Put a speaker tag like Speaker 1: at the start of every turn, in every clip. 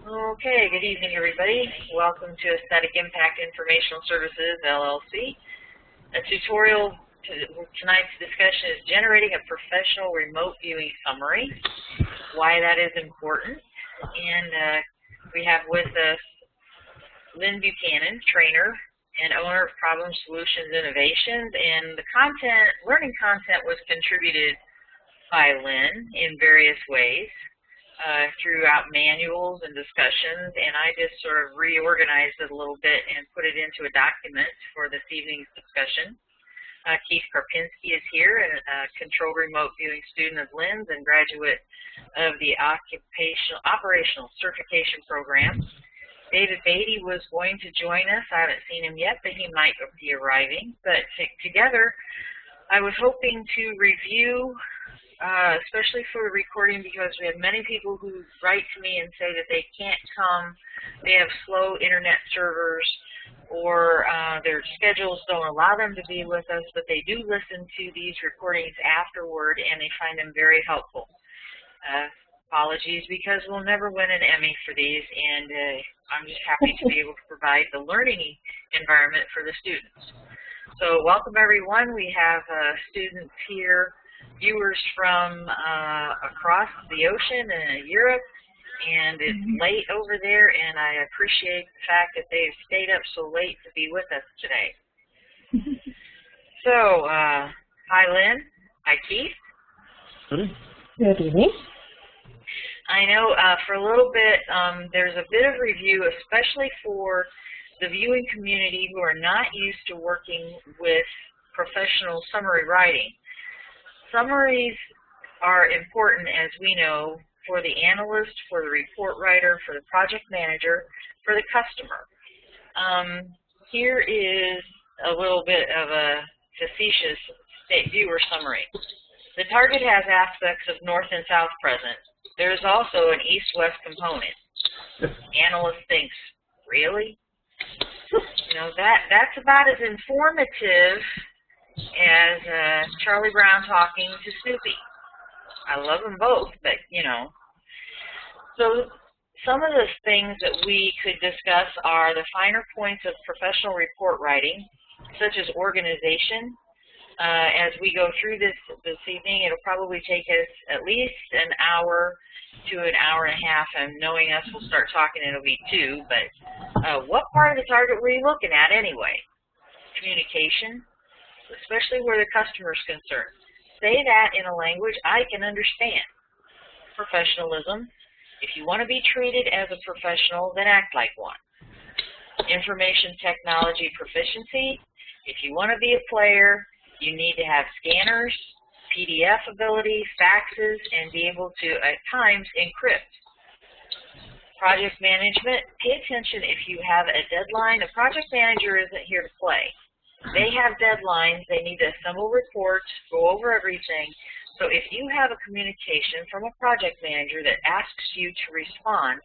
Speaker 1: Okay, good evening, everybody. Welcome to Aesthetic Impact Informational Services, LLC. A tutorial tonight's discussion is generating a professional remote viewing summary, why that is important. And we have with us Lynn Buchanan, trainer and owner of Problem Solutions Innovations. And the learning content was contributed by Lynn in various ways. Throughout manuals and discussions, and I just sort of reorganized it a little bit and put it into a document for this evening's discussion. Keith Karpinski is here, a controlled remote viewing student of Lynn's and graduate of the Operational Certification Program. David Beatty was going to join us. I haven't seen him yet, but he might be arriving. But together, I was hoping to review especially for the recording, because we have many people who write to me and say that they can't come, they have slow internet servers, or their schedules don't allow them to be with us, but they do listen to these recordings afterward and they find them very helpful. Apologies, because we'll never win an Emmy for these, and I'm just happy to be able to provide the learning environment for the students. So welcome everyone. We have students here, viewers from across the ocean in Europe, and it's late over there, and I appreciate the fact that they've stayed up so late to be with us today. So, hi Lynn, hi Keith.
Speaker 2: Good evening.
Speaker 1: I know for a little bit there's a bit of review, especially for the viewing community who are not used to working with professional summary writing. Summaries are important, as we know, for the analyst, for the report writer, for the project manager, for the customer. Here is a little bit of a facetious viewer summary. The target has aspects of north and south present. There is also an east-west component. Analyst thinks, really? You know, that's about as informative as Charlie Brown talking to Snoopy. I love them both, but you know. So some of the things that we could discuss are the finer points of professional report writing, such as organization. As we go through this evening, it'll probably take us at least an hour to an hour and a half, and knowing us, we'll start talking, it'll be 2, but what part of the target were you looking at anyway? Communication, especially where the customer is concerned. Say that in a language I can understand. Professionalism. If you want to be treated as a professional, then act like one. Information technology proficiency. If you want to be a player, you need to have scanners, PDF ability, faxes, and be able to, at times, encrypt. Project management. Pay attention if you have a deadline. A project manager isn't here to play. They have deadlines, they need to assemble reports, go over everything. So if you have a communication from a project manager that asks you to respond,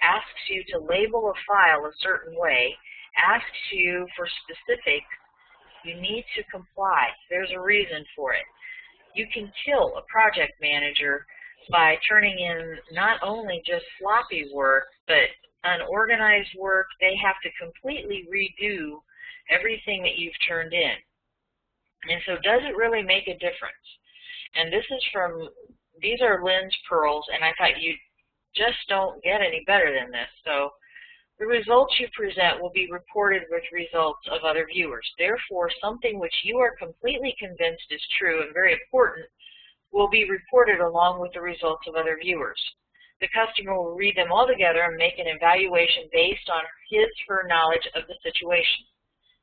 Speaker 1: asks you to label a file a certain way, asks you for specifics, you need to comply. There's a reason for it. You can kill a project manager by turning in not only just sloppy work, but unorganized work. They have to completely redo everything that you've turned in. And so does it really make a difference? And this is these are Lynn's pearls, and I thought you just don't get any better than this. So the results you present will be reported with results of other viewers. Therefore, something which you are completely convinced is true and very important will be reported along with the results of other viewers. The customer will read them all together and make an evaluation based on his/her knowledge of the situation.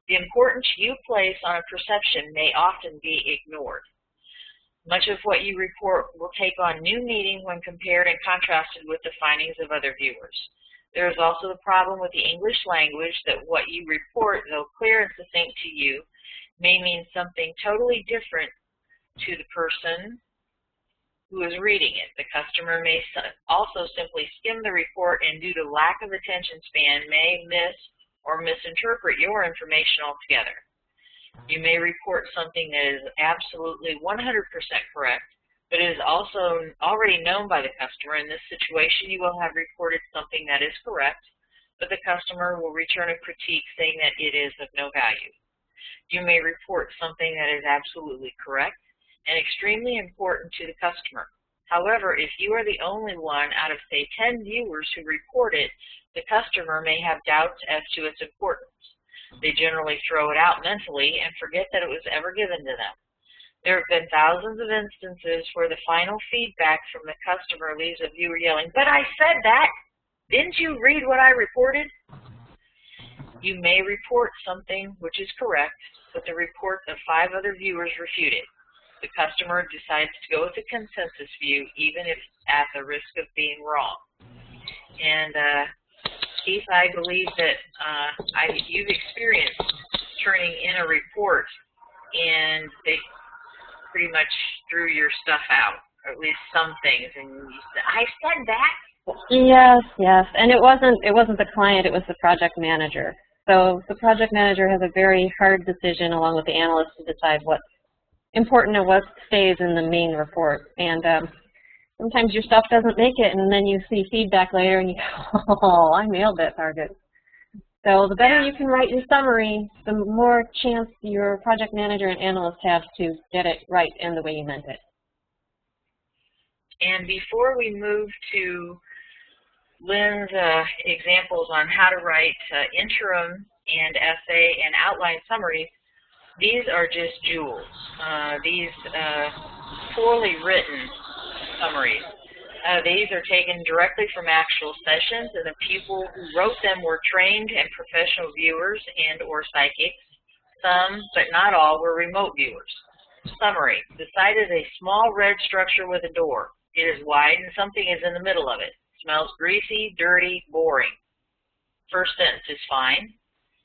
Speaker 1: The importance you place on a perception may often be ignored. Much of what you report will take on new meaning when compared and contrasted with the findings of other viewers. There is also the problem with the English language that what you report, though clear and succinct to you, may mean something totally different to the person who is reading it. The customer may also simply skim the report and due to lack of attention span may miss or misinterpret your information altogether. You may report something that is absolutely 100% correct, but it is also already known by the customer. In this situation, you will have reported something that is correct, but the customer will return a critique saying that it is of no value. You may report something that is absolutely correct and extremely important to the customer. However, if you are the only one out of, say, 10 viewers who report it, the customer may have doubts as to its importance. They generally throw it out mentally and forget that it was ever given to them. There have been thousands of instances where the final feedback from the customer leaves a viewer yelling, "But I said that! Didn't you read what I reported?" You may report something which is correct, but the reports of 5 other viewers refute it. The customer decides to go with the consensus view, even if at the risk of being wrong. And Keith, I believe that you've experienced turning in a report and they pretty much threw your stuff out, or at least some things, and you said, "I said that."
Speaker 2: Yes, and it wasn't the client, it was the project manager. So the project manager has a very hard decision along with the analyst to decide what's important and what stays in the main report. And sometimes your stuff doesn't make it, and then you see feedback later and you go, "Oh, I nailed that target." So the better you can write your summary, the more chance your project manager and analyst have to get it right and the way you meant it.
Speaker 1: And before we move to Lynn's examples on how to write interim and essay and outline summaries, these are just jewels. These poorly written summaries. These are taken directly from actual sessions, and the people who wrote them were trained and professional viewers and or psychics. Some, but not all, were remote viewers. Summary. The site is a small red structure with a door. It is wide and something is in the middle of it. Smells greasy, dirty, boring. First sentence is fine.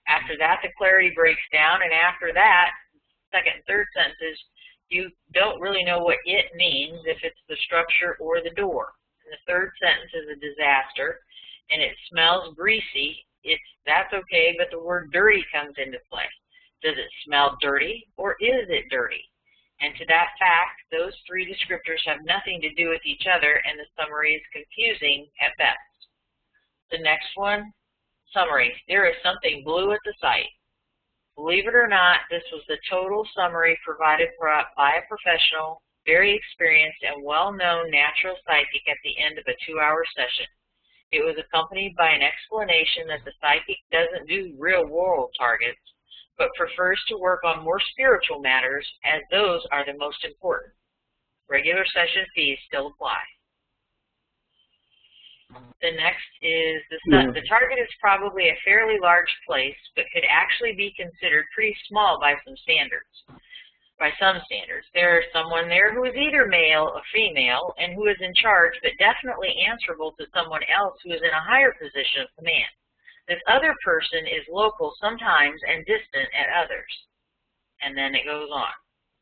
Speaker 1: After that, the clarity breaks down, and after that, second and third sentences, you don't really know what it means, if it's the structure or the door. And the third sentence is a disaster, and it smells greasy. That's okay, but the word dirty comes into play. Does it smell dirty, or is it dirty? And to that fact, those 3 descriptors have nothing to do with each other, and the summary is confusing at best. The next one, summary. There is something blue at the site. Believe it or not, this was the total summary provided by a professional, very experienced, and well-known natural psychic at the end of a 2-hour session. It was accompanied by an explanation that the psychic doesn't do real-world targets, but prefers to work on more spiritual matters, as those are the most important. Regular session fees still apply. The next is the target is probably a fairly large place, but could actually be considered pretty small by some standards. There is someone there who is either male or female and who is in charge, but definitely answerable to someone else who is in a higher position of command. This other person is local sometimes and distant at others. And then it goes on.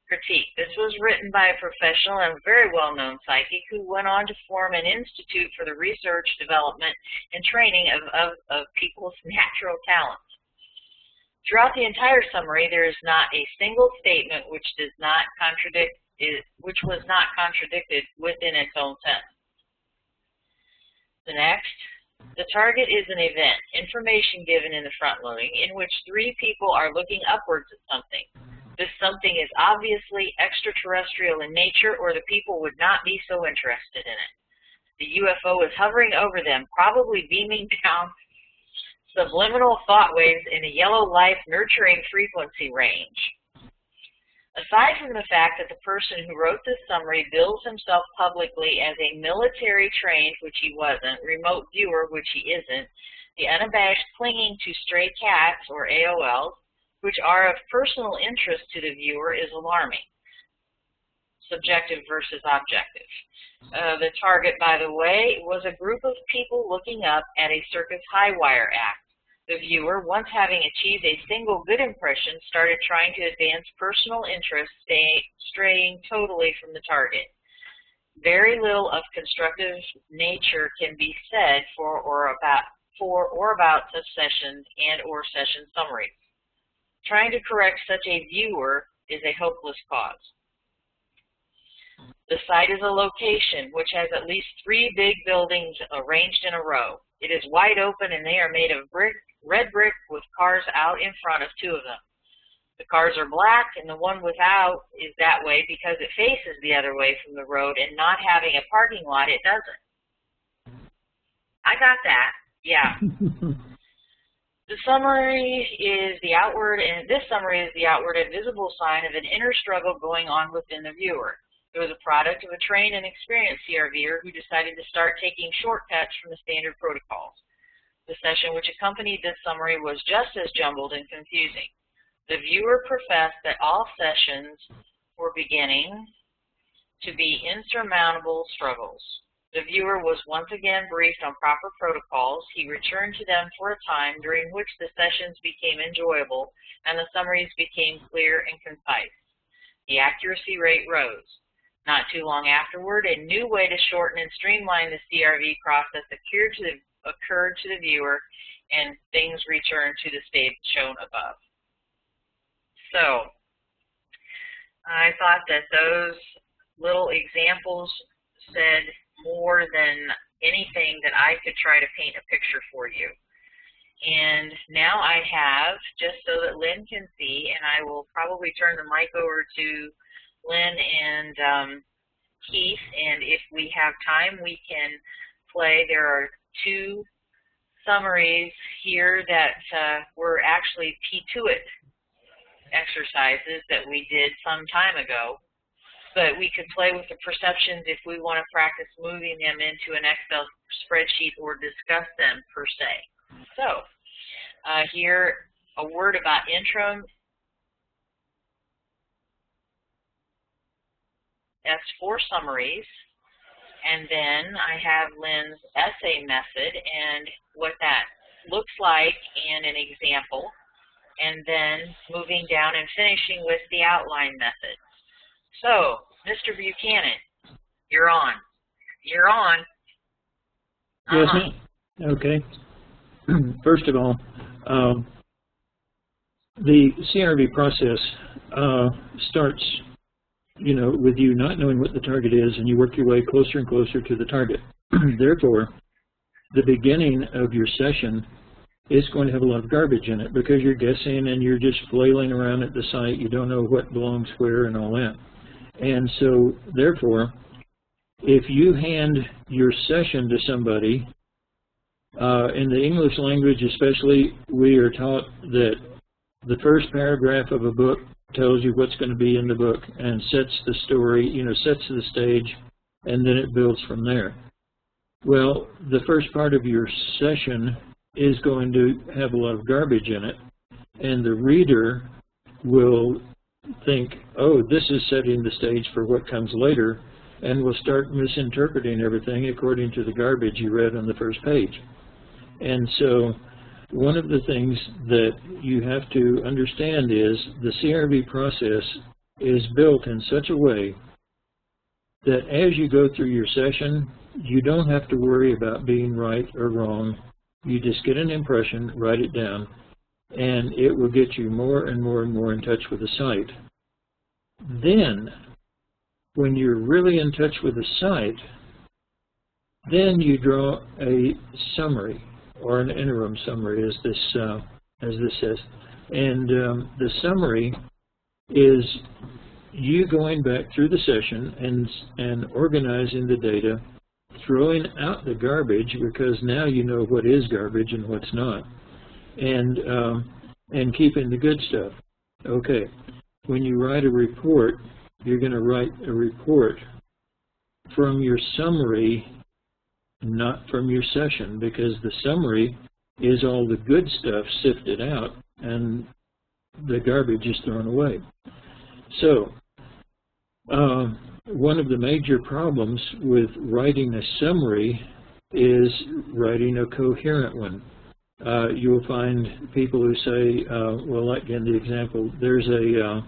Speaker 1: Critique. This was written by a professional and very well-known psychic who went on to form an institute for the research, development, and training of people's natural talents. Throughout the entire summary, there is not a single statement which was not contradicted within its own sentence. The next. The target is an event, information given in the front loading, in which 3 people are looking upwards at something. This something is obviously extraterrestrial in nature, or the people would not be so interested in it. The UFO is hovering over them, probably beaming down subliminal thought waves in a yellow life nurturing frequency range. Aside from the fact that the person who wrote this summary bills himself publicly as a military trained, which he wasn't, remote viewer, which he isn't, the unabashed clinging to stray cats, or AOLs, which are of personal interest to the viewer, is alarming. Subjective versus objective. The target, by the way, was a group of people looking up at a circus high wire act. The viewer, once having achieved a single good impression, started trying to advance personal interest, straying totally from the target. Very little of constructive nature can be said for or about such sessions and or session summaries. Trying to correct such a viewer is a hopeless cause. The site is a location which has at least 3 big buildings arranged in a row. It is wide open and they are made of red brick with cars out in front of 2 of them. The cars are black and the one without is that way because it faces the other way from the road, and not having a parking lot, it doesn't. I got that. Yeah. The summary is the outward, and this summary is the outward and visible sign of an inner struggle going on within the viewer. It was a product of a trained and experienced CRVer who decided to start taking shortcuts from the standard protocols. The session which accompanied this summary was just as jumbled and confusing. The viewer professed that all sessions were beginning to be insurmountable struggles. The viewer was once again briefed on proper protocols. He returned to them for a time during which the sessions became enjoyable and the summaries became clear and concise. The accuracy rate rose. Not too long afterward, a new way to shorten and streamline the CRV process occurred to the viewer, and things returned to the state shown above. So, I thought that those little examples said more than anything that I could try to paint a picture for you. And now I have, just so that Lynn can see, and I will probably turn the mic over to Lynn and Keith, and if we have time, we can play. There are 2 summaries here that were actually P2IT exercises that we did some time ago, but we could play with the perceptions if we want to practice moving them into an Excel spreadsheet or discuss them per se. So here, a word about intro. S4 summaries, and then I have Lynn's essay method and what that looks like and an example, and then moving down and finishing with the outline method. So, Mr. Buchanan, you're on. You're on.
Speaker 3: Yes, ma'am. Okay. First of all, the CRV process starts, with you not knowing what the target is, and you work your way closer and closer to the target. Therefore, the beginning of your session is going to have a lot of garbage in it because you're guessing and you're just flailing around at the site. You don't know what belongs where and all that. And so, therefore, if you hand your session to somebody, in the English language especially, we are taught that the first paragraph of a book tells you what's going to be in the book and sets the story, sets the stage, and then it builds from there. Well, the first part of your session is going to have a lot of garbage in it, and the reader will think, oh, this is setting the stage for what comes later, and will start misinterpreting everything according to the garbage you read on the first page. And so one of the things that you have to understand is the CRV process is built in such a way that as you go through your session, you don't have to worry about being right or wrong. You just get an impression, write it down, and it will get you more and more and more in touch with the site. Then, when you're really in touch with the site, then you draw a summary, or an interim summary, as this says. And the summary is you going back through the session and organizing the data, throwing out the garbage, because now you know what is garbage and what's not, and keeping the good stuff. Okay, when you write a report, you're going to write a report from your summary, not from your session, because the summary is all the good stuff sifted out and the garbage is thrown away. So, one of the major problems with writing a summary is writing a coherent one. You'll find people who say, well, again, the example, there's a,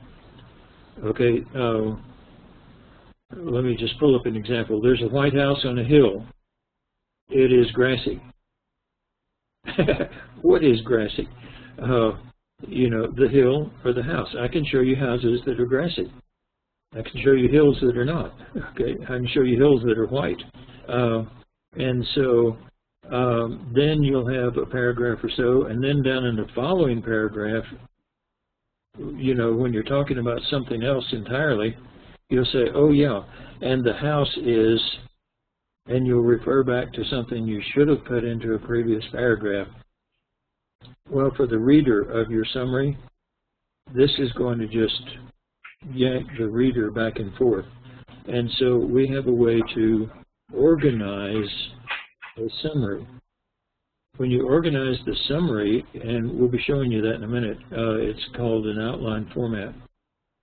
Speaker 3: let me just pull up an example. There's a White House on a hill. It is grassy. What is grassy? The hill or the house. I can show you houses that are grassy. I can show you hills that are not. Okay, I can show you hills that are white. And so then you'll have a paragraph or so, and then down in the following paragraph, you know, when you're talking about something else entirely, you'll say, oh yeah, and the house is, and you'll refer back to something you should have put into a previous paragraph. Well, for the reader of your summary, this is going to just yank the reader back and forth. And so we have a way to organize a summary. When you organize the summary, and we'll be showing you that in a minute, it's called an outline format.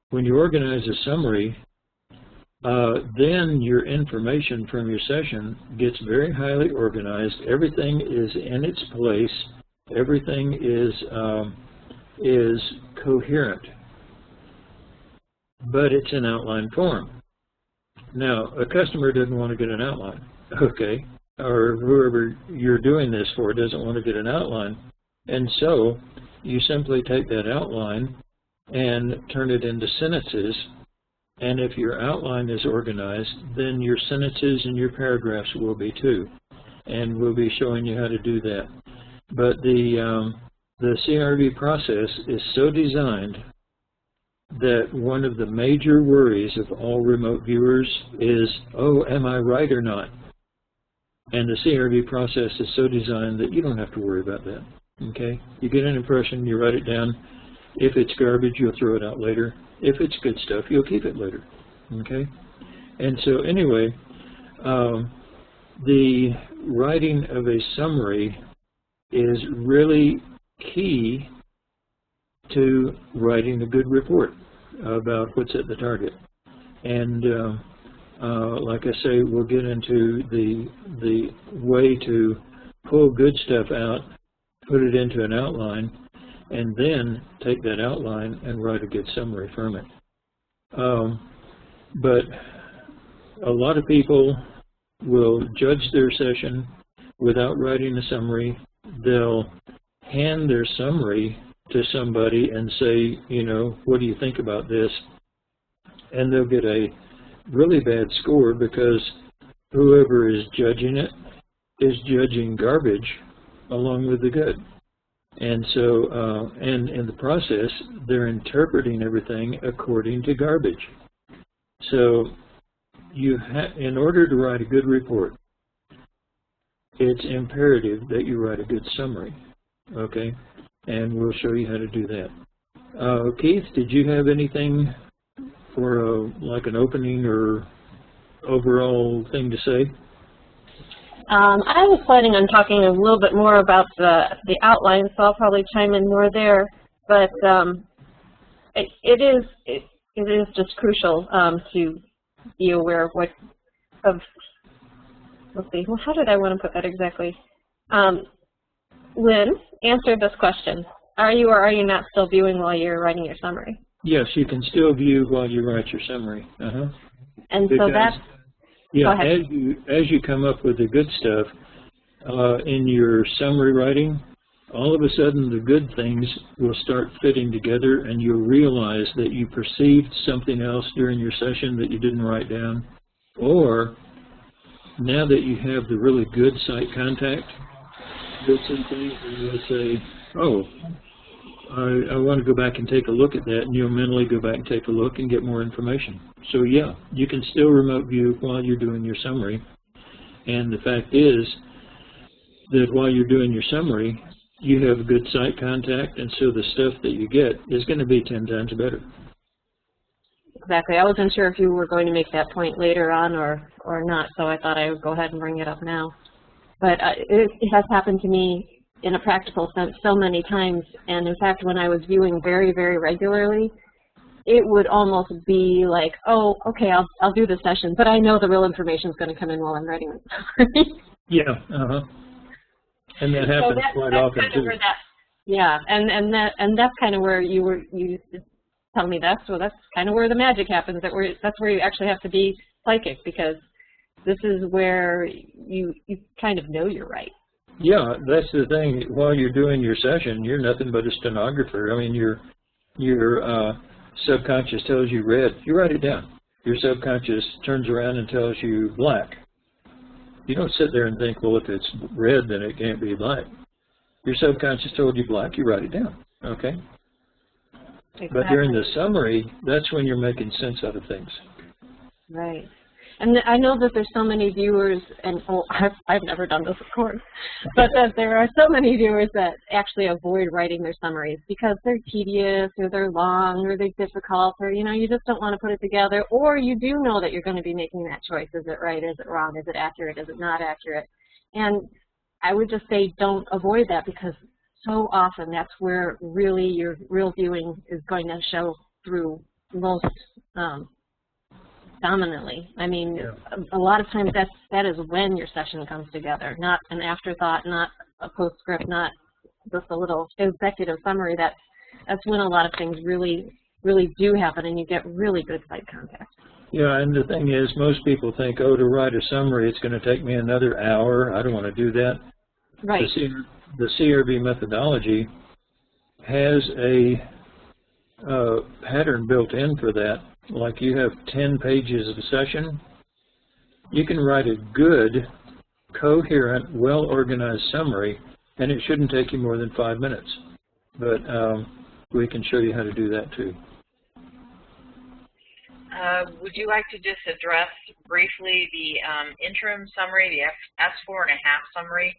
Speaker 3: When you organize a summary, then your information from your session gets very highly organized. Everything is in its place. Everything is coherent, but it's in outline form. Now, a customer doesn't want to get an outline, okay, or whoever you're doing this for doesn't want to get an outline, and so you simply take that outline and turn it into sentences, and if your outline is organized, then your sentences and your paragraphs will be too, and we'll be showing you how to do that. But the CRV process is so designed that one of the major worries of all remote viewers is, oh, am I right or not? And the CRV process is so designed that you don't have to worry about that, okay? You get an impression, you write it down. If it's garbage, you'll throw it out later. If it's good stuff, you'll keep it later, okay? And so anyway, the writing of a summary is really key to writing a good report about what's at the target. And like I say, we'll get into the way to pull good stuff out, put it into an outline, and then take that outline and write a good summary from it. But a lot of people will judge their session without writing a summary. They'll hand their summary to somebody and say, you know, what do you think about this? And they'll get a really bad score because whoever is judging it is judging garbage along with the good. And so, and in the process, they're interpreting everything according to garbage. So, in order to write a good report, it's imperative that you write a good summary, okay? And we'll show you how to do that. Keith, did you have anything for like an opening or overall thing to say?
Speaker 2: I was planning on talking a little bit more about the outline, so I'll probably chime in more there. But it is just crucial to be aware of let's see, well, how did I want to put that exactly? Lynn, answer this question. Are you or are you not still viewing while you're writing your summary?
Speaker 3: Yes, you can still view while you write your summary.
Speaker 2: And because, so that's,
Speaker 3: yeah, as you come up with the good stuff in your summary writing, all of a sudden the good things will start fitting together and you'll realize that you perceived something else during your session that you didn't write down, or now that you have the really good sight contact, you'll see things and you'll say, oh, I want to go back and take a look at that, and you'll mentally go back and take a look and get more information. So yeah, you can still remote view while you're doing your summary. And the fact is that while you're doing your summary, you have good sight contact, and so the stuff that you get is going to be 10 times better.
Speaker 2: Exactly. I wasn't sure if you were going to make that point later on or not, so I thought I would go ahead and bring it up now. But it has happened to me in a practical sense so many times, and in fact, when I was viewing very, very regularly, it would almost be like, oh, okay, I'll do the session, but I know the real information is going to come in while I'm writing it.
Speaker 3: Yeah, and that happens quite often too.
Speaker 2: Yeah, and that's kind of where you tell me that, so that's kind of where the magic happens. That's where you actually have to be psychic, because this is where you kind of know you're right.
Speaker 3: Yeah, that's the thing. While you're doing your session, you're nothing but a stenographer. I mean, your subconscious tells you red, you write it down. your subconscious turns around and tells you black. You don't sit there and think, well, if it's red, then it can't be black. Your subconscious told you black, you write it down, okay?
Speaker 2: Exactly.
Speaker 3: But during the summary, that's when you're making sense out of things.
Speaker 2: Right. And I know that there's so many viewers, and I've never done this, of course, but that there are so many viewers that actually avoid writing their summaries because they're tedious, or they're long, or they're difficult, or, you know, you just don't want to put it together, or you do know that you're going to be making that choice. Is it right? Is it wrong? Is it accurate? Is it not accurate? And I would just say don't avoid that, because so often that's where really your real viewing is going to show through most dominantly. I mean, a lot of times that is when your session comes together, not an afterthought, not a postscript, not just a little executive summary. That's when a lot of things really do happen, and you get really good site contact.
Speaker 3: Yeah, and the thing is, most people think, oh, to write a summary, it's going to take me another hour. I don't want to do that.
Speaker 2: Right.
Speaker 3: The CRB methodology has a pattern built in for that. Like you have 10 pages of a session, you can write a good, coherent, well-organized summary, and it shouldn't take you more than 5 minutes. But we can show you how to do that too.
Speaker 1: Would you like to just address briefly the interim summary, the S4.5 summary,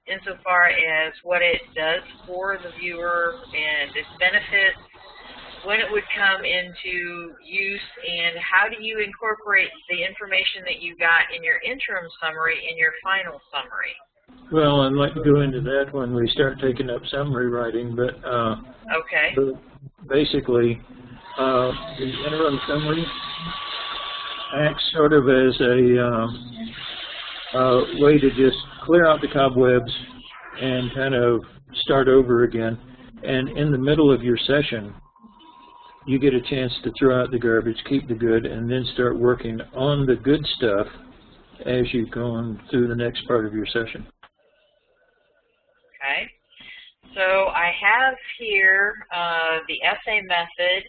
Speaker 1: insofar as what it does for the viewer and its benefits, when it would come into use, and how do you incorporate the information that you got in your interim summary in your final summary?
Speaker 3: Well, I'd like to go into that when we start taking up summary writing, but
Speaker 1: okay.
Speaker 3: But basically, the interim summary acts sort of as a way to just clear out the cobwebs and kind of start over again. And in the middle of your session, you get a chance to throw out the garbage, keep the good, and then start working on the good stuff as you go on through the next part of your session.
Speaker 1: Okay. So I have here the essay method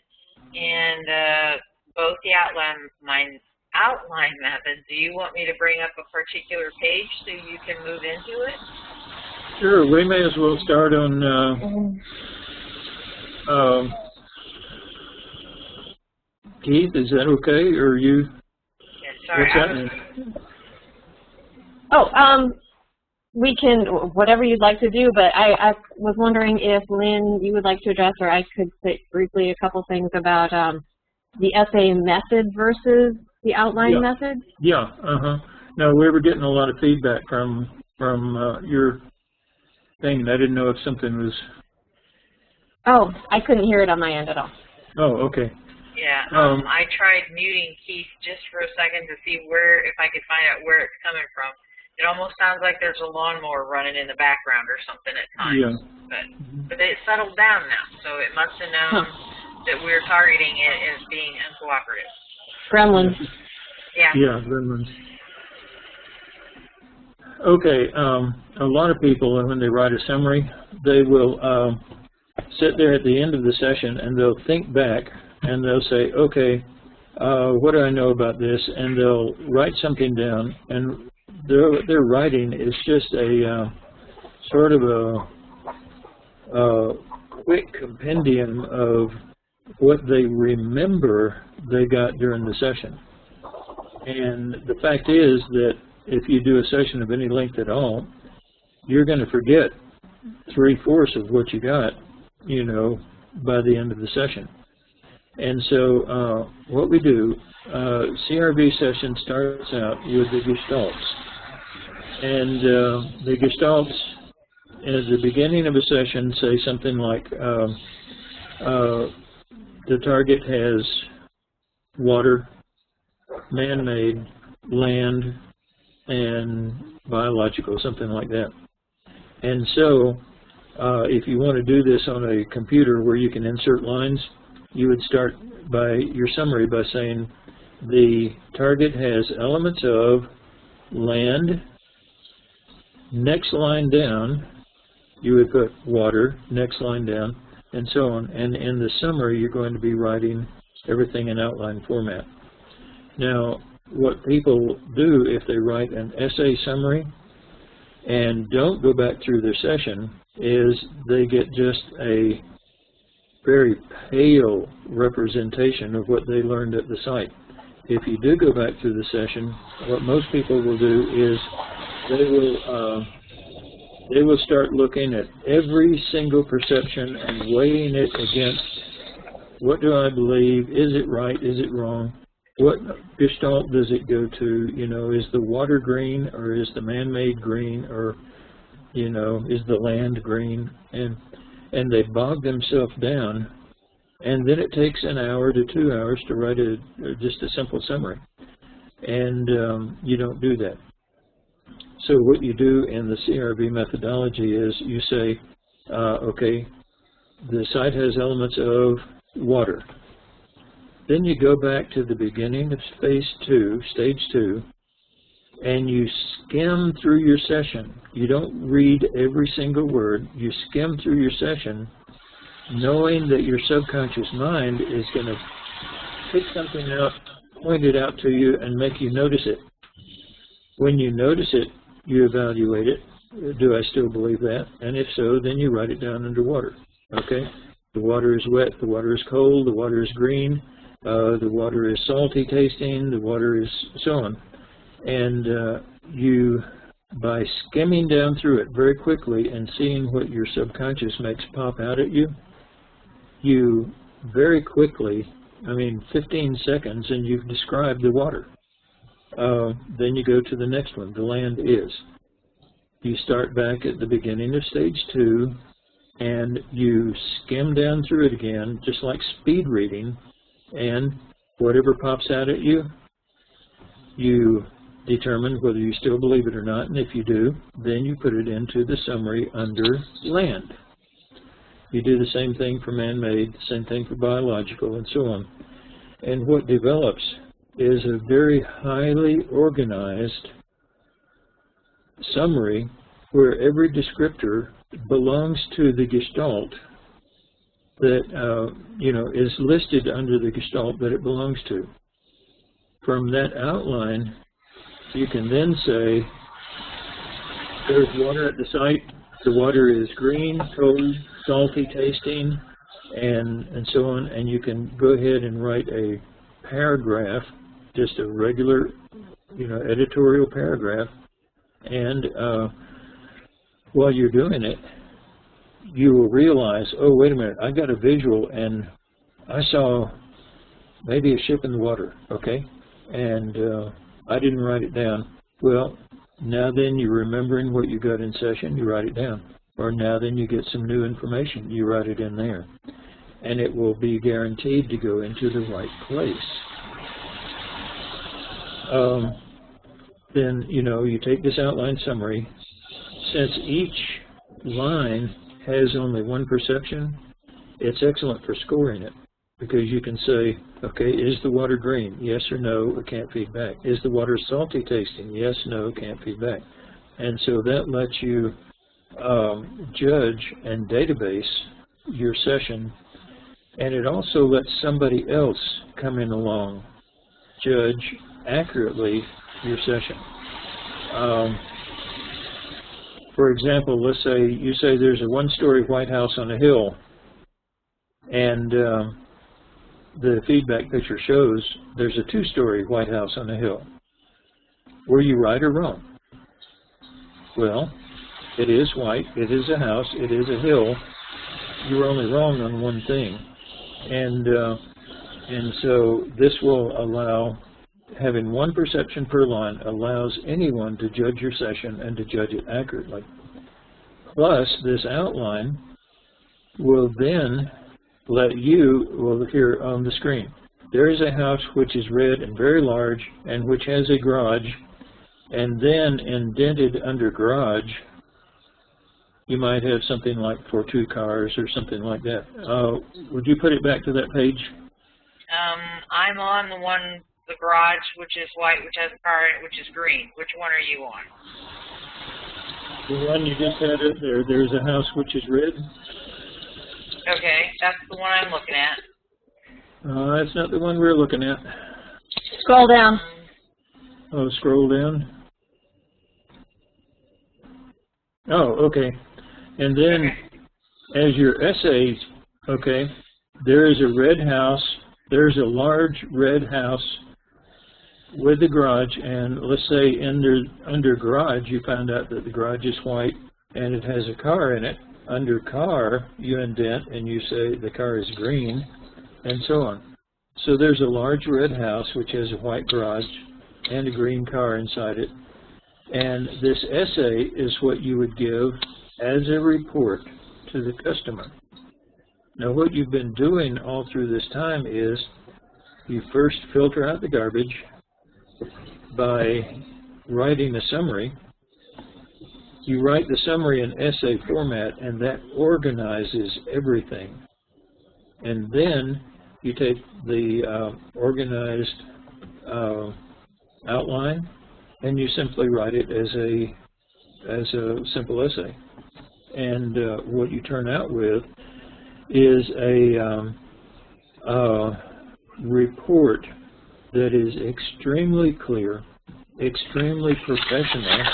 Speaker 1: and both the outline method. Do you want me to bring up a particular page so you can move into it?
Speaker 3: Sure. We may as well start on Keith, is that okay, or you?
Speaker 1: Yeah, sorry.
Speaker 2: We can, whatever you'd like to do, but I was wondering if, Lynn, you would like to address, or I could say briefly a couple things about the essay method versus the outline method?
Speaker 3: Yeah, No, we were getting a lot of feedback from your thing, and I didn't know if something was...
Speaker 2: Oh, I couldn't hear it on my end at all.
Speaker 3: Oh, okay.
Speaker 1: Yeah, I tried muting Keith just for a second to see if I could find out where it's coming from. It almost sounds like there's a lawnmower running in the background or something at times. Yeah. But it settled down now, so it must have known that we're targeting it as being uncooperative.
Speaker 2: Gremlins.
Speaker 1: Yeah.
Speaker 3: Yeah, gremlins. Okay, a lot of people, when they write a summary, they will sit there at the end of the session and they'll think back and they'll say, okay, what do I know about this? And they'll write something down, and their writing is just a sort of a quick compendium of what they remember they got during the session. And the fact is that if you do a session of any length at all, you're going to forget 3/4 of what you got, you know, by the end of the session. And so what we do, CRB session starts out with the gestalts. And the gestalts at the beginning of a session say something like, the target has water, man-made, land, and biological, something like that. And so if you want to do this on a computer where you can insert lines, you would start by your summary by saying the target has elements of land. Next line down, you would put water, next line down, and so on. And in the summary, you're going to be writing everything in outline format. Now, what people do if they write an essay summary and don't go back through their session is they get just a very pale representation of what they learned at the site. If you do go back through the session, what most people will do is they will start looking at every single perception and weighing it against, what do I believe? Is it right? Is it wrong? What gestalt does it go to? You know, is the water green, or is the man-made green, or, you know, is the land green? And they bog themselves down, and then it takes an hour to 2 hours to write just a simple summary. And you don't do that. So what you do in the CRV methodology is you say, okay, the site has elements of water. Then you go back to the beginning of stage 2, and you skim through your session. You don't read every single word. You skim through your session, knowing that your subconscious mind is going to pick something out, point it out to you, and make you notice it. When you notice it, you evaluate it. Do I still believe that? And if so, then you write it down underwater. Okay? The water is wet, the water is cold, the water is green, the water is salty tasting, the water is so on. And you, by skimming down through it very quickly and seeing what your subconscious makes pop out at you, you very quickly, I mean 15 seconds, and you've described the water. Then you go to the next one, the land is. You start back at the beginning of stage 2, and you skim down through it again, just like speed reading, and whatever pops out at you, you determine whether you still believe it or not, and if you do, then you put it into the summary under land. You do the same thing for man-made, same thing for biological, and so on. And what develops is a very highly organized summary where every descriptor belongs to the gestalt that you know, is listed under the gestalt that it belongs to. From that outline, you can then say, there's water at the site, the water is green, cold, salty tasting, and so on, and you can go ahead and write a paragraph, just a regular, you know, editorial paragraph, and while you're doing it, you will realize, oh, wait a minute, I got a visual, and I saw maybe a ship in the water, okay, and I didn't write it down. Well, now then you're remembering what you got in session, you write it down. Or now then you get some new information, you write it in there. And it will be guaranteed to go into the right place. Then, you know, you take this outline summary. Since each line has only one perception, it's excellent for scoring it. Because you can say, okay, is the water green? Yes or no, it can't feed back. Is the water salty tasting? Yes, no, can't feed back. And so that lets you judge and database your session, and it also lets somebody else come in along, judge accurately your session. For example, let's say you say there's a one-story White House on a hill, and the feedback picture shows there's a two-story White House on a hill. Were you right or wrong? Well, it is white, it is a house, it is a hill. You were only wrong on one thing. And so this will allow, having one perception per line allows anyone to judge your session and to judge it accurately. Plus, this outline will then let you, well, here on the screen, there is a house which is red and very large and which has a garage, and then indented under garage, you might have something like for 2 cars or something like that. Would you put it back to that page?
Speaker 1: I'm on the one, the garage, which is white, which has a car in it, which is green. Which one are you on?
Speaker 3: The one you just had it there. There's a house which is red.
Speaker 1: Okay, that's the one I'm looking at.
Speaker 3: That's not the one we're looking at.
Speaker 2: Scroll down.
Speaker 3: Oh, scroll down. Oh, okay. And then as your essays, okay, there is a red house. There's a large red house with the garage, and let's say under garage, you found out that the garage is white and it has a car in it. Under car, you indent and you say the car is green, and so on. So there's a large red house which has a white garage and a green car inside it. And this essay is what you would give as a report to the customer. Now what you've been doing all through this time is you first filter out the garbage by writing a summary. You write the summary in essay format, and that organizes everything. And then you take the organized outline, and you simply write it as a simple essay. And what you turn out with is a report that is extremely clear, extremely professional,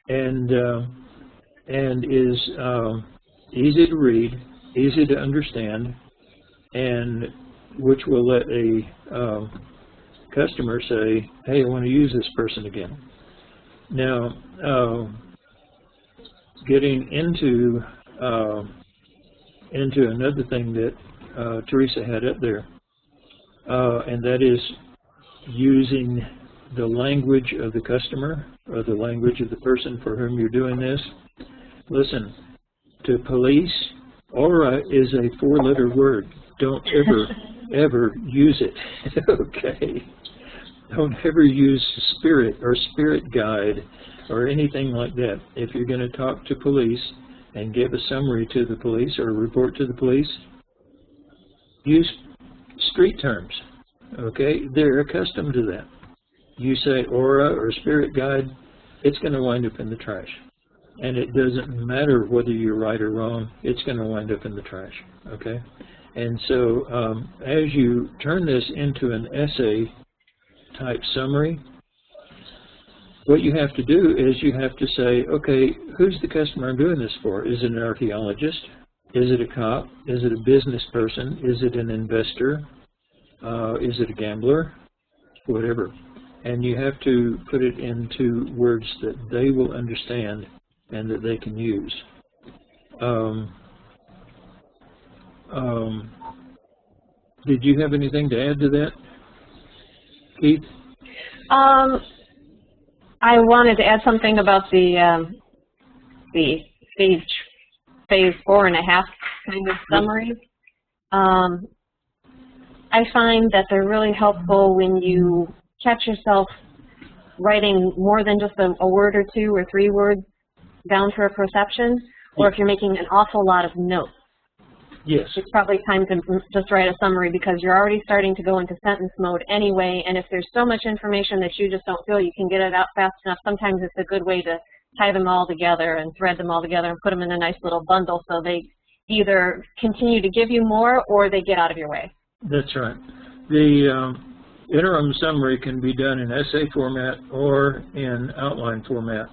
Speaker 3: and is easy to read, easy to understand, and which will let a customer say, hey, I want to use this person again. Now, getting into another thing that Teresa had up there, and that is using the language of the customer or the language of the person for whom you're doing this. Listen, to police, aura is a four-letter word. Don't ever use it, okay? Don't ever use spirit or spirit guide or anything like that. If you're going to talk to police and give a summary to the police or a report to the police, use street terms, okay? They're accustomed to that. You say aura or spirit guide, it's going to wind up in the trash. And it doesn't matter whether you're right or wrong, it's going to wind up in the trash, okay? And so as you turn this into an essay type summary, what you have to do is you have to say, okay, who's the customer I'm doing this for? Is it an archaeologist? Is it a cop? Is it a business person? Is it an investor? Is it a gambler? Whatever. And you have to put it into words that they will understand and that they can use. Did you have anything to add to that, Keith?
Speaker 2: I wanted to add something about the phase 4.5 kind of summaries. I find that they're really helpful when you catch yourself writing more than just a word or two or three words down for a perception, or if you're making an awful lot of notes.
Speaker 3: Yes.
Speaker 2: It's probably time to just write a summary because you're already starting to go into sentence mode anyway, and if there's so much information that you just don't feel you can get it out fast enough, sometimes it's a good way to tie them all together and thread them all together and put them in a nice little bundle so they either continue to give you more or they get out of your way.
Speaker 3: That's right. The interim summary can be done in essay format or in outline format.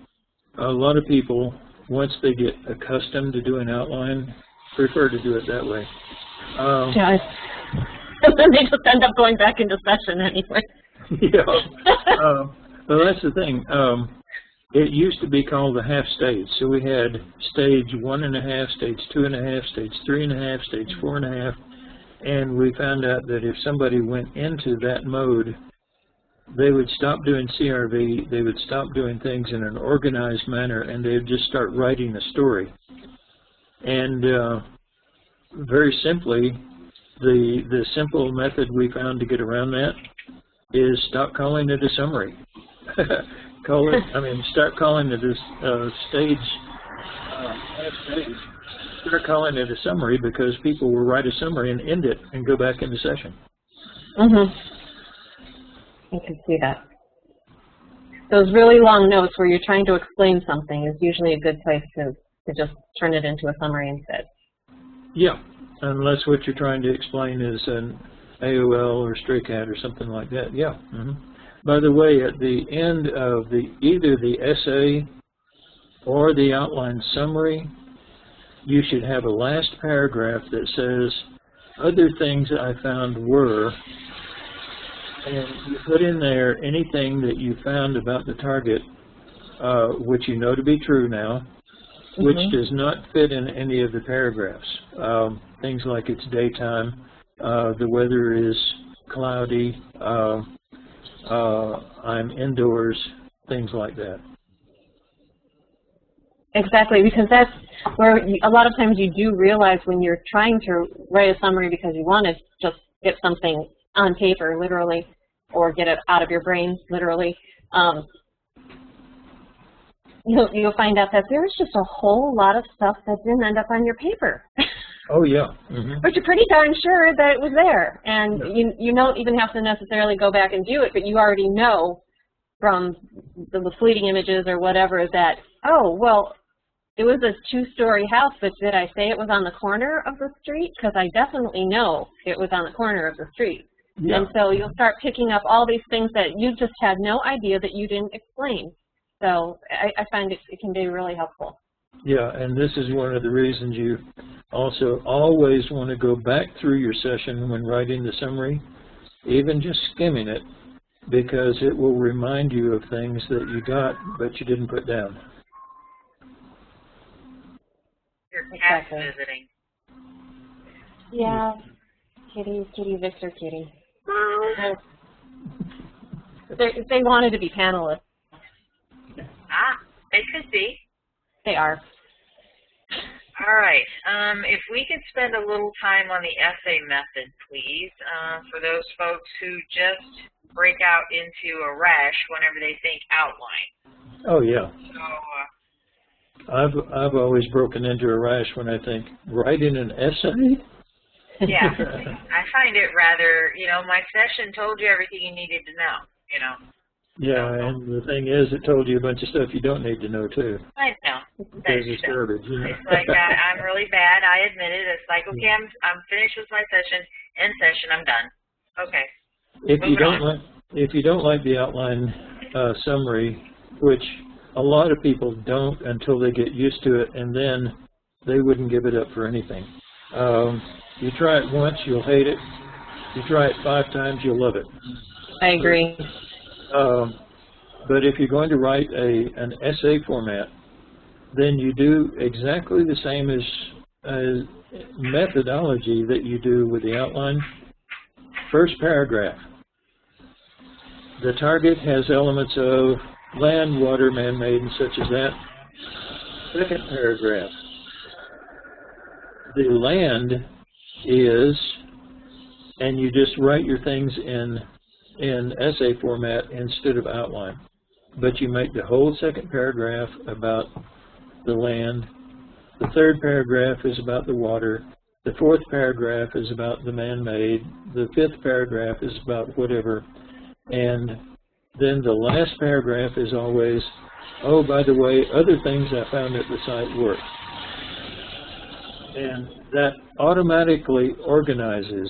Speaker 3: A lot of people, once they get accustomed to doing outline, prefer to do it that way.
Speaker 2: Yeah, then they just end up going back into session anyway.
Speaker 3: Yeah. Well, that's the thing. It used to be called the half stage. So we had stage 1.5, stage 2.5, stage 3.5, stage 4.5. And we found out that if somebody went into that mode, they would stop doing CRV, they would stop doing things in an organized manner, and they would just start writing a story. And very simply, the simple method we found to get around that is stop calling it a summary. Start calling it a stage, half stage. Start calling it a summary because people will write a summary and end it and go back into session.
Speaker 2: Mm-hmm. I can see that. Those really long notes where you're trying to explain something is usually a good place to just turn it into a summary instead.
Speaker 3: Yeah, unless what you're trying to explain is AOL or Stray Cat or something like that. Yeah. By the way, at the end of either the essay or the outline summary, you should have a last paragraph that says, other things I found were, and you put in there anything that you found about the target, which you know to be true now, which does not fit in any of the paragraphs. Things like it's daytime, the weather is cloudy, I'm indoors, things like that.
Speaker 2: Exactly, because that's where a lot of times you do realize when you're trying to write a summary because you want to just get something on paper, literally, or get it out of your brain, literally, you'll find out that there's just a whole lot of stuff that didn't end up on your paper.
Speaker 3: Oh, yeah.
Speaker 2: But you're pretty darn sure that it was there. And you don't even have to necessarily go back and view it, but you already know from the fleeting images or whatever that, oh, well, it was a two-story house, but did I say it was on the corner of the street? Because I definitely know it was on the corner of the street. Yeah. And so you'll start picking up all these things that you just had no idea that you didn't explain. So I find it can be really helpful.
Speaker 3: Yeah, and this is one of the reasons you also always want to go back through your session when writing the summary, even just skimming it, because it will remind you of things that you got but you didn't put down.
Speaker 1: Your cat's visiting.
Speaker 2: Yeah, kitty, Victor, kitty. They wanted to be panelists.
Speaker 1: Ah, they could be.
Speaker 2: They are.
Speaker 1: All right. If we could spend a little time on the essay method, please, for those folks who just break out into a rash whenever they think outline.
Speaker 3: Oh, yeah.
Speaker 1: So,
Speaker 3: I've always broken into a rash when I think, writing an essay?
Speaker 1: Yeah. I find it rather, my session told you everything you needed to know,
Speaker 3: Yeah, and the thing is, it told you a bunch of stuff you don't need to know, too.
Speaker 1: I know.
Speaker 3: Because it's garbage.
Speaker 1: It's like, I'm really bad, I admit it. It's like, okay, I'm finished with my session, end session, I'm done. Okay.
Speaker 3: If you don't like the outline summary, which a lot of people don't until they get used to it, and then they wouldn't give it up for anything. You try it once, you'll hate it. You try it 5 times, you'll love it.
Speaker 2: I agree.
Speaker 3: But if you're going to write an essay format, then you do exactly the same as methodology that you do with the outline. First paragraph. The target has elements of land, water, man-made, and such as that. Second paragraph. The land is, and you just write your things in essay format instead of outline. But you make the whole second paragraph about the land. The third paragraph is about the water. The fourth paragraph is about the man-made. The fifth paragraph is about whatever. And then the last paragraph is always, oh, by the way, other things I found at the site were. And that automatically organizes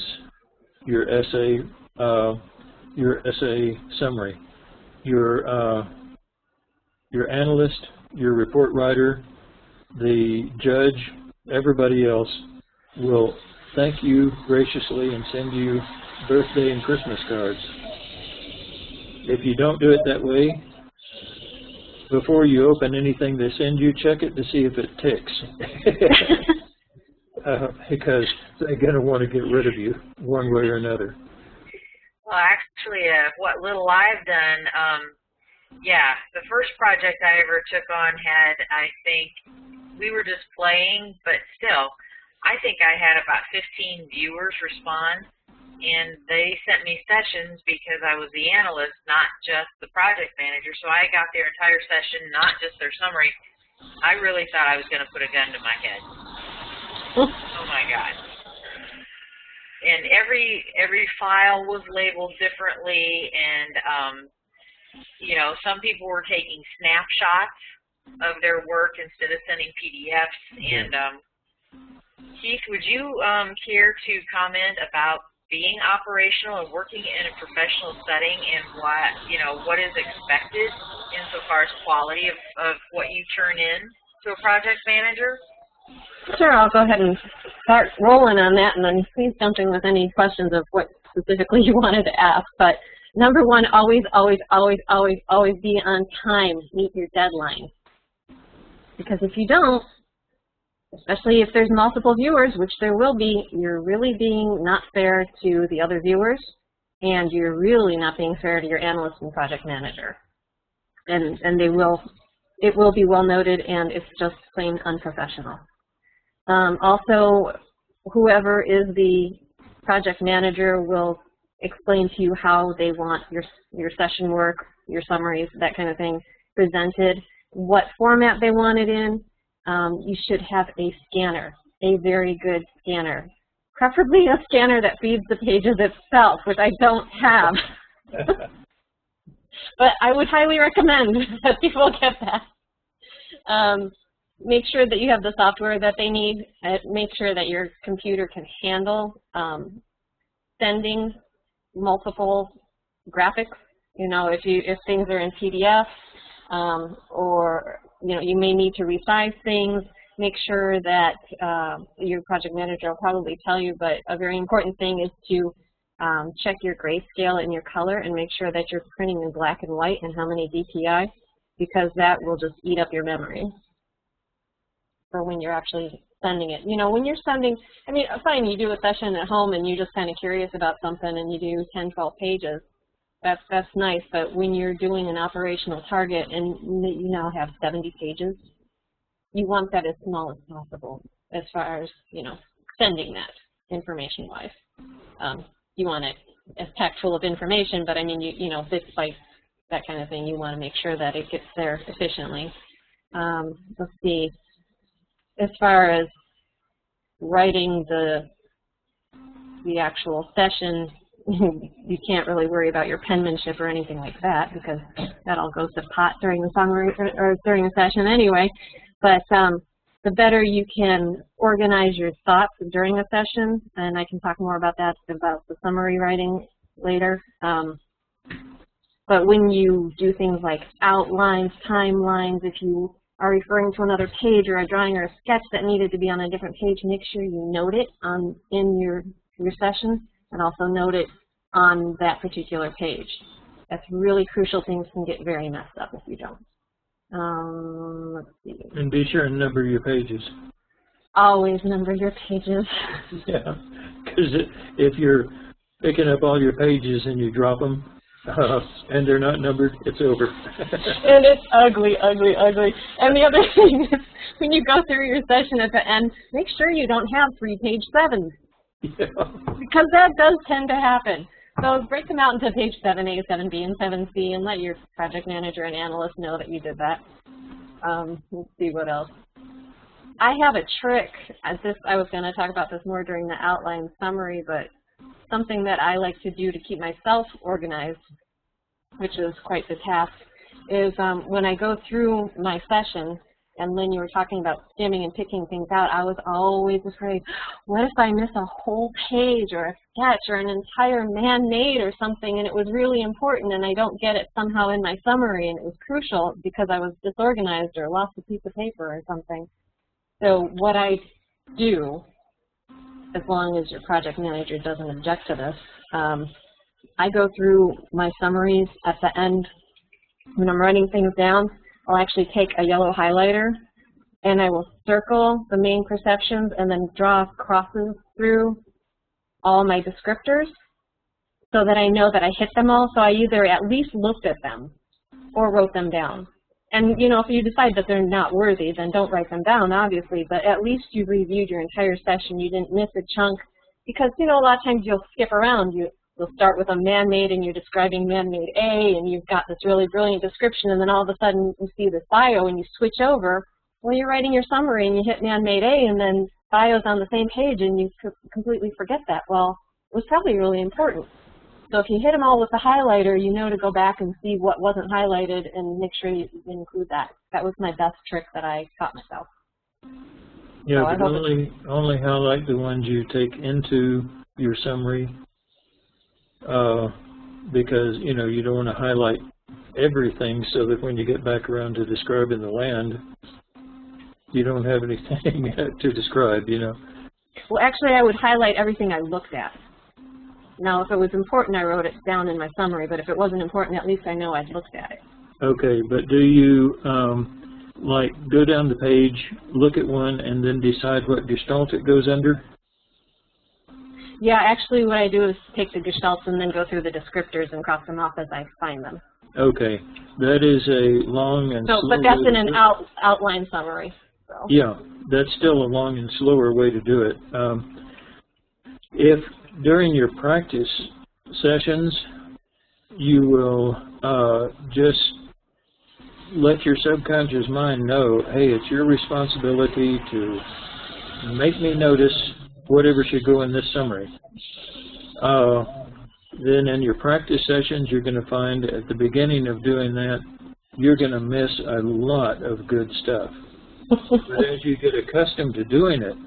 Speaker 3: your essay summary. Your analyst, your report writer, the judge, everybody else will thank you graciously and send you birthday and Christmas cards. If you don't do it that way, before you open anything they send you, check it to see if it ticks. Because they're going to want to get rid of you one way or another.
Speaker 1: Well, actually, what little I've done, yeah, the first project I ever took on had, I think, we were just playing, but still, I think I had about 15 viewers respond, and they sent me sessions because I was the analyst, not just the project manager, so I got their entire session, not just their summary. I really thought I was going to put a gun to my head. Oh my God. And every file was labeled differently, and some people were taking snapshots of their work instead of sending PDFs. And Keith, would you care to comment about being operational and working in a professional setting, and what is expected insofar as quality of what you turn in to a project manager?
Speaker 2: Sure, I'll go ahead and start rolling on that, and then please jump in with any questions of what specifically you wanted to ask. But number one, always, always, always, always, always be on time. Meet your deadline. Because if you don't, especially if there's multiple viewers, which there will be, you're really being not fair to the other viewers, and you're really not being fair to your analyst and project manager. And it will be well noted, and it's just plain unprofessional. Also, whoever is the project manager will explain to you how they want your session work, your summaries, that kind of thing presented, what format they want it in. You should have a scanner, a very good scanner, preferably a scanner that feeds the pages itself, which I don't have. But I would highly recommend that people get that. Make sure that you have the software that they need. Make sure that your computer can handle sending multiple graphics. If things are in PDF, or you may need to resize things. Make sure that your project manager will probably tell you, but a very important thing is to check your grayscale and your color and make sure that you're printing in black and white and how many DPI, because that will just eat up your memory for when you're actually sending it. When you're sending, fine, you do a session at home and you're just kind of curious about something and you do 10, 12 pages. That's nice, but when you're doing an operational target and you now have 70 pages, you want that as small as possible as far as, sending that information-wise. You want it as packed full of information, but bits, bytes, that kind of thing, you want to make sure that it gets there efficiently. Let's see, as far as writing the actual session, you can't really worry about your penmanship or anything like that, because that all goes to pot during the summary or during the session anyway. But the better you can organize your thoughts during a session, and I can talk more about that, about the summary writing later. But when you do things like outlines, timelines, if you are referring to another page or a drawing or a sketch that needed to be on a different page, make sure you note it in your session, and also note it on that particular page. That's really crucial. Things can get very messed up if you don't. Let's see.
Speaker 3: And be sure and number your pages.
Speaker 2: Always number your pages.
Speaker 3: Yeah, because if you're picking up all your pages and you drop them, and they're not numbered, it's over.
Speaker 2: And it's ugly, ugly, ugly. And the other thing is, when you go through your session at the end, make sure you don't have 3 page 7s.
Speaker 3: Yeah. Because
Speaker 2: that does tend to happen. So break them out into page 7A, 7B, and 7C, and let your project manager and analyst know that you did that. Let's see what else. I have a trick. I was going to talk about this more during the outline summary, but something that I like to do to keep myself organized, which is quite the task, is when I go through my session, and Lynn, you were talking about skimming and picking things out, I was always afraid, what if I miss a whole page or a sketch or an entire man-made or something, and it was really important and I don't get it somehow in my summary, and it was crucial because I was disorganized or lost a piece of paper or something. So what I do, as long as your project manager doesn't object to this, I go through my summaries at the end. When I'm writing things down, I'll actually take a yellow highlighter and I will circle the main perceptions and then draw crosses through all my descriptors so that I know that I hit them all. So I either at least looked at them or wrote them down. And if you decide that they're not worthy, then don't write them down, obviously, but at least you reviewed your entire session. You didn't miss a chunk, because a lot of times you'll skip around. You'll start with a man-made and you're describing man-made A, and you've got this really brilliant description, and then all of a sudden you see this bio and you switch over. Well, you're writing your summary and you hit man-made A, and then bio's on the same page and you completely forget that. Well, it was probably really important. So if you hit them all with the highlighter, you know to go back and see what wasn't highlighted and make sure you include that. That was my best trick that I taught myself.
Speaker 3: Yeah, so but only highlight the ones you take into your summary because, you know, you don't want to highlight everything so that when you get back around to describing the land, you don't have anything to describe, you know.
Speaker 2: Well, actually, I would highlight everything I looked at. Now, if it was important, I wrote it down in my summary, but if it wasn't important, at least I know I'd looked at it.
Speaker 3: Okay, but do you, like, go down the page, look at one, and then decide what gestalt it goes under?
Speaker 2: Yeah, actually what I do is take the gestalts and then go through the descriptors and cross them off as I find them.
Speaker 3: Okay, that is a long and slow
Speaker 2: but that's
Speaker 3: way
Speaker 2: in
Speaker 3: to
Speaker 2: an
Speaker 3: do it.
Speaker 2: outline summary. So.
Speaker 3: Yeah, that's still a long and slower way to do it. If during your practice sessions, you will just let your subconscious mind know, hey, it's your responsibility to make me notice whatever should go in this summary. Then in your practice sessions, you're going to find at the beginning of doing that, you're going to miss a lot of good stuff. But as you get accustomed to doing it,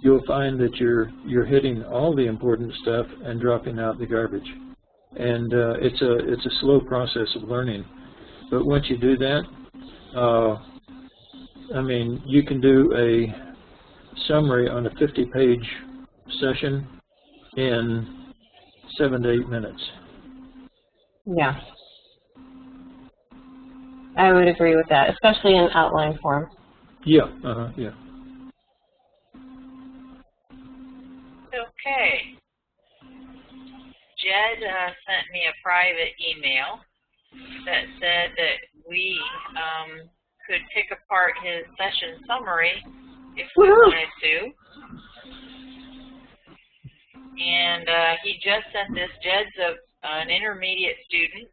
Speaker 3: you'll find that you're hitting all the important stuff and dropping out the garbage. And it's a slow process of learning. But once you do that, I mean, you can do a summary on a 50-page session in 7 to 8 minutes.
Speaker 2: Yeah. I would agree with that, especially in outline form.
Speaker 3: Yeah, yeah.
Speaker 1: Okay. Jed sent me a private email that said that we could pick apart his session summary if we wanted to. And he just sent this. Jed's an intermediate student.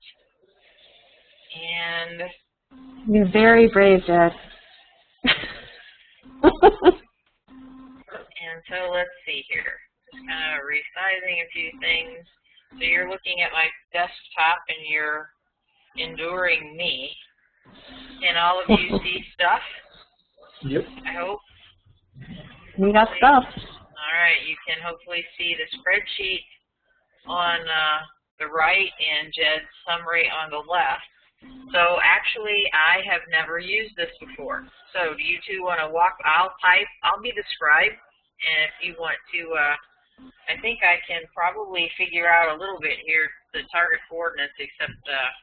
Speaker 1: And
Speaker 2: you're very brave, Jed.
Speaker 1: And so let's see here. Just kind of resizing a few things. So you're looking at my desktop and you're enduring me. Can all of you see stuff?
Speaker 3: Yep.
Speaker 1: I hope.
Speaker 2: We got stuff.
Speaker 1: All right. You can hopefully see the spreadsheet on the right and Jed's summary on the left. So actually, I have never used this before. So do you two want to walk? I'll be the scribe, and if you want to, I think I can probably figure out a little bit here the target coordinates, except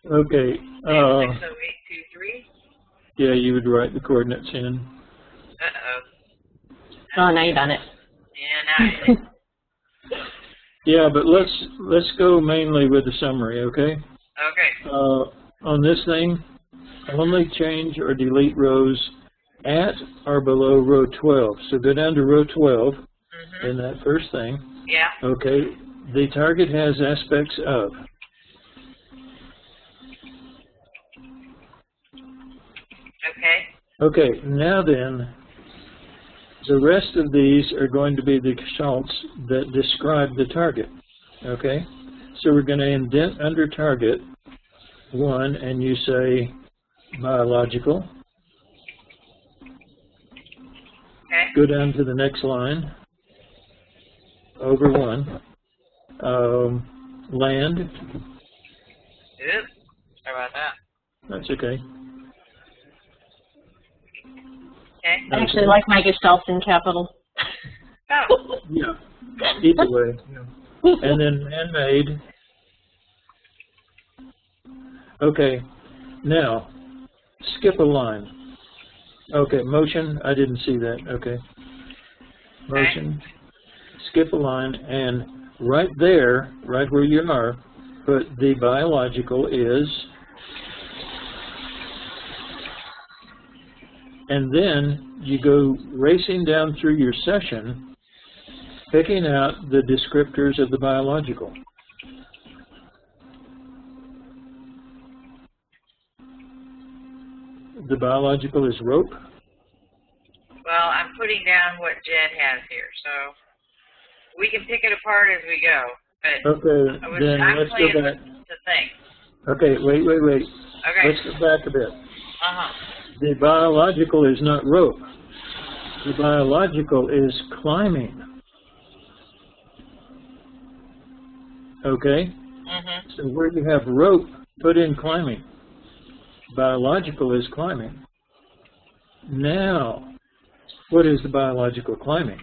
Speaker 3: okay.
Speaker 1: 60823.
Speaker 3: Yeah, you would write the coordinates in.
Speaker 2: Oh, now you done it.
Speaker 1: Yeah, now
Speaker 3: Yeah, but let's go mainly with the summary, okay?
Speaker 1: Okay.
Speaker 3: On this thing, only change or delete rows at or below row 12. So go down to row 12 in that first thing.
Speaker 1: Yeah.
Speaker 3: Okay. The target has aspects of.
Speaker 1: Okay.
Speaker 3: Okay. Now then, the rest of these are going to be the gestalts that describe the target. Okay. So we're going to indent under target 1, and you say biological.
Speaker 1: Okay.
Speaker 3: Go down to the next line, over 1, land.
Speaker 1: Oops. Sorry about that.
Speaker 3: That's okay.
Speaker 1: Okay.
Speaker 2: I actually like my gestalts in capital.
Speaker 1: Oh.
Speaker 3: Yeah, either way. Yeah. And then man-made. Okay, now, skip a line. Okay, motion, I didn't see that, okay. Motion, skip a line, and right there, right where you are, put the biological is, and then you go racing down through your session, picking out the descriptors of the biological. The biological is rope.
Speaker 1: Well, I'm putting down what Jed has here, so we can pick it apart as we go. But
Speaker 3: Okay, then let's go back.
Speaker 1: The thing.
Speaker 3: Okay, wait.
Speaker 1: Okay.
Speaker 3: Let's go back a bit.
Speaker 1: Uh-huh.
Speaker 3: The biological is not rope. The biological is climbing. Okay?
Speaker 1: Mm-hmm.
Speaker 3: So where you have rope, put in climbing. Biological is climbing. Now, what is the biological climbing?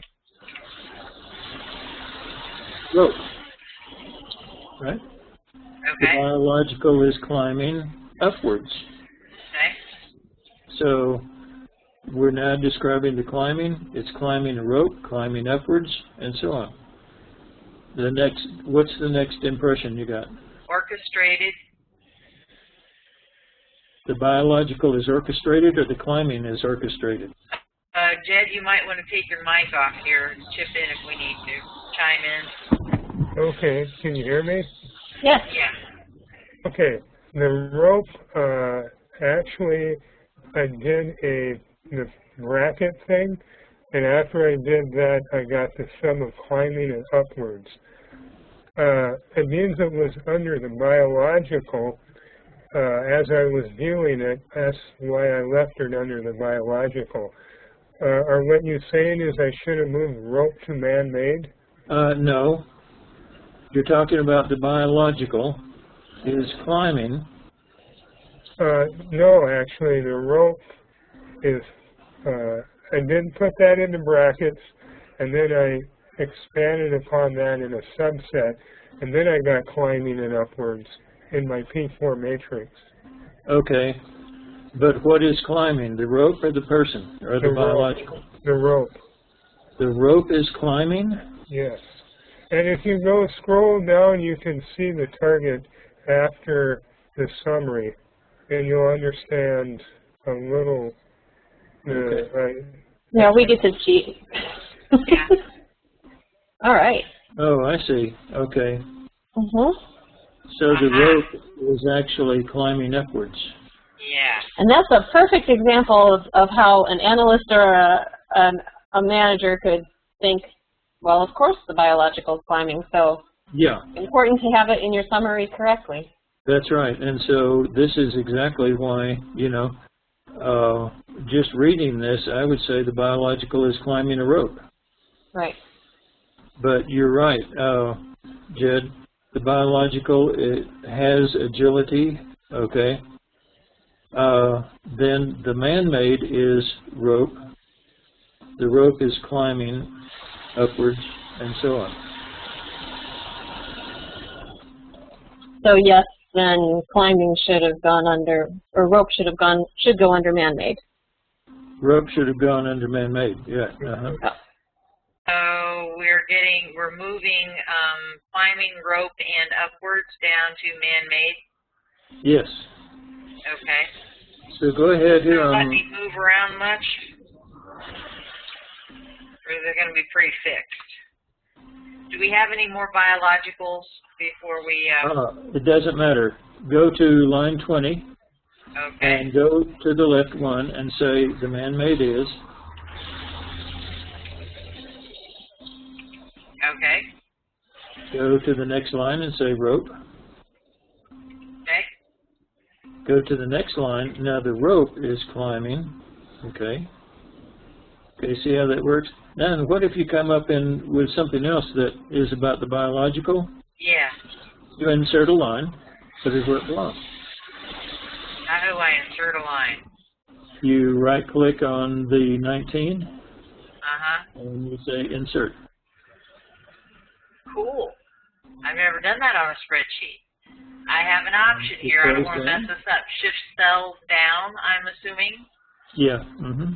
Speaker 3: Rope. Right? The
Speaker 1: Okay.
Speaker 3: biological is climbing upwards.
Speaker 1: Okay.
Speaker 3: So we're now describing the climbing. It's climbing a rope, climbing upwards, and so on. The next, what's the next impression you got?
Speaker 1: Orchestrated.
Speaker 3: The biological is orchestrated, or the climbing is orchestrated?
Speaker 1: Jed, you might want to take your mic off here and chip in if we need to. Chime in.
Speaker 4: Okay, can you hear me?
Speaker 2: Yes.
Speaker 1: Yeah.
Speaker 4: Okay, the rope, actually, I did the bracket thing, and after I did that, I got the sum of climbing and upwards. It means it was under the biological. As I was viewing it, that's why I left it under the biological. Or what you're saying is I should have moved rope to man-made?
Speaker 3: No. You're talking about the biological is climbing.
Speaker 4: No, actually, the rope is, I did put that into brackets, and then I expanded upon that in a subset, and then I got climbing and upwards in my P4 matrix.
Speaker 3: Okay. But what is climbing, the rope or the person, or the biological?
Speaker 4: The rope.
Speaker 3: The rope is climbing?
Speaker 4: Yes. And if you go scroll down, you can see the target after the summary, and you'll understand a little.
Speaker 3: Okay.
Speaker 2: Yeah, we get to cheat.
Speaker 1: Yeah.
Speaker 2: All right.
Speaker 3: Oh, I see. Okay.
Speaker 2: Mhm.
Speaker 3: So the rope is actually climbing upwards.
Speaker 1: Yeah.
Speaker 2: And that's a perfect example of how an analyst or a manager could think, well, of course the biological is climbing, so
Speaker 3: Yeah.
Speaker 2: important to have it in your summary correctly.
Speaker 3: That's right. And so this is exactly why, you know, just reading this, I would say the biological is climbing a rope.
Speaker 2: Right.
Speaker 3: But you're right, Jed. The biological, it has agility, okay? Then the man-made is rope. The rope is climbing upwards, and so on.
Speaker 2: So yes, then climbing should have gone under, or rope should go under man-made.
Speaker 3: Rope should have gone under man-made, yeah. Uh-huh.
Speaker 2: Oh.
Speaker 1: So we're moving climbing rope and upwards down to man-made.
Speaker 3: Yes.
Speaker 1: Okay.
Speaker 3: So go ahead here
Speaker 1: Let
Speaker 3: on.
Speaker 1: me move around much, or is it going to be pretty fixed? Do we have any more biologicals before we?
Speaker 3: It doesn't matter. Go to line 20
Speaker 1: Okay.
Speaker 3: and go to the left one and say the man-made is.
Speaker 1: Okay.
Speaker 3: Go to the next line and say rope.
Speaker 1: Okay.
Speaker 3: Go to the next line. Now the rope is climbing. Okay. Okay, see how that works? Now what if you come up in with something else that is about the biological?
Speaker 1: Yeah.
Speaker 3: You insert a line, put it where it belongs.
Speaker 1: How do I insert a line?
Speaker 3: You right-click on the 19,
Speaker 1: Uh-huh.
Speaker 3: and you say insert.
Speaker 1: Cool. I've never done that on a spreadsheet. I have an option here. I don't want to mess this up. Shift cells down, I'm assuming.
Speaker 3: Yeah. Mm-hmm.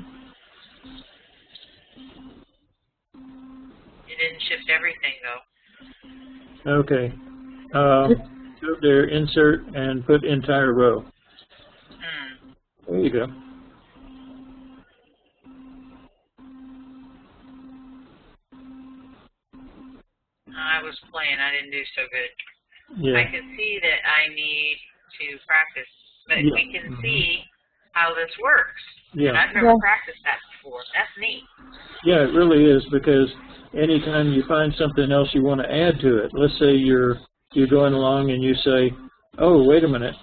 Speaker 1: You didn't shift everything, though.
Speaker 3: Okay. Go there, insert, and put entire row. There you go.
Speaker 1: I was playing. I didn't do so good.
Speaker 3: Yeah.
Speaker 1: I can see that I need to practice, but
Speaker 3: Yeah.
Speaker 1: we can see how this works.
Speaker 3: Yeah.
Speaker 1: And I've never practiced that before. That's neat.
Speaker 3: Yeah, it really is, because anytime you find something else you want to add to it, let's say you're going along and you say, oh, wait a minute,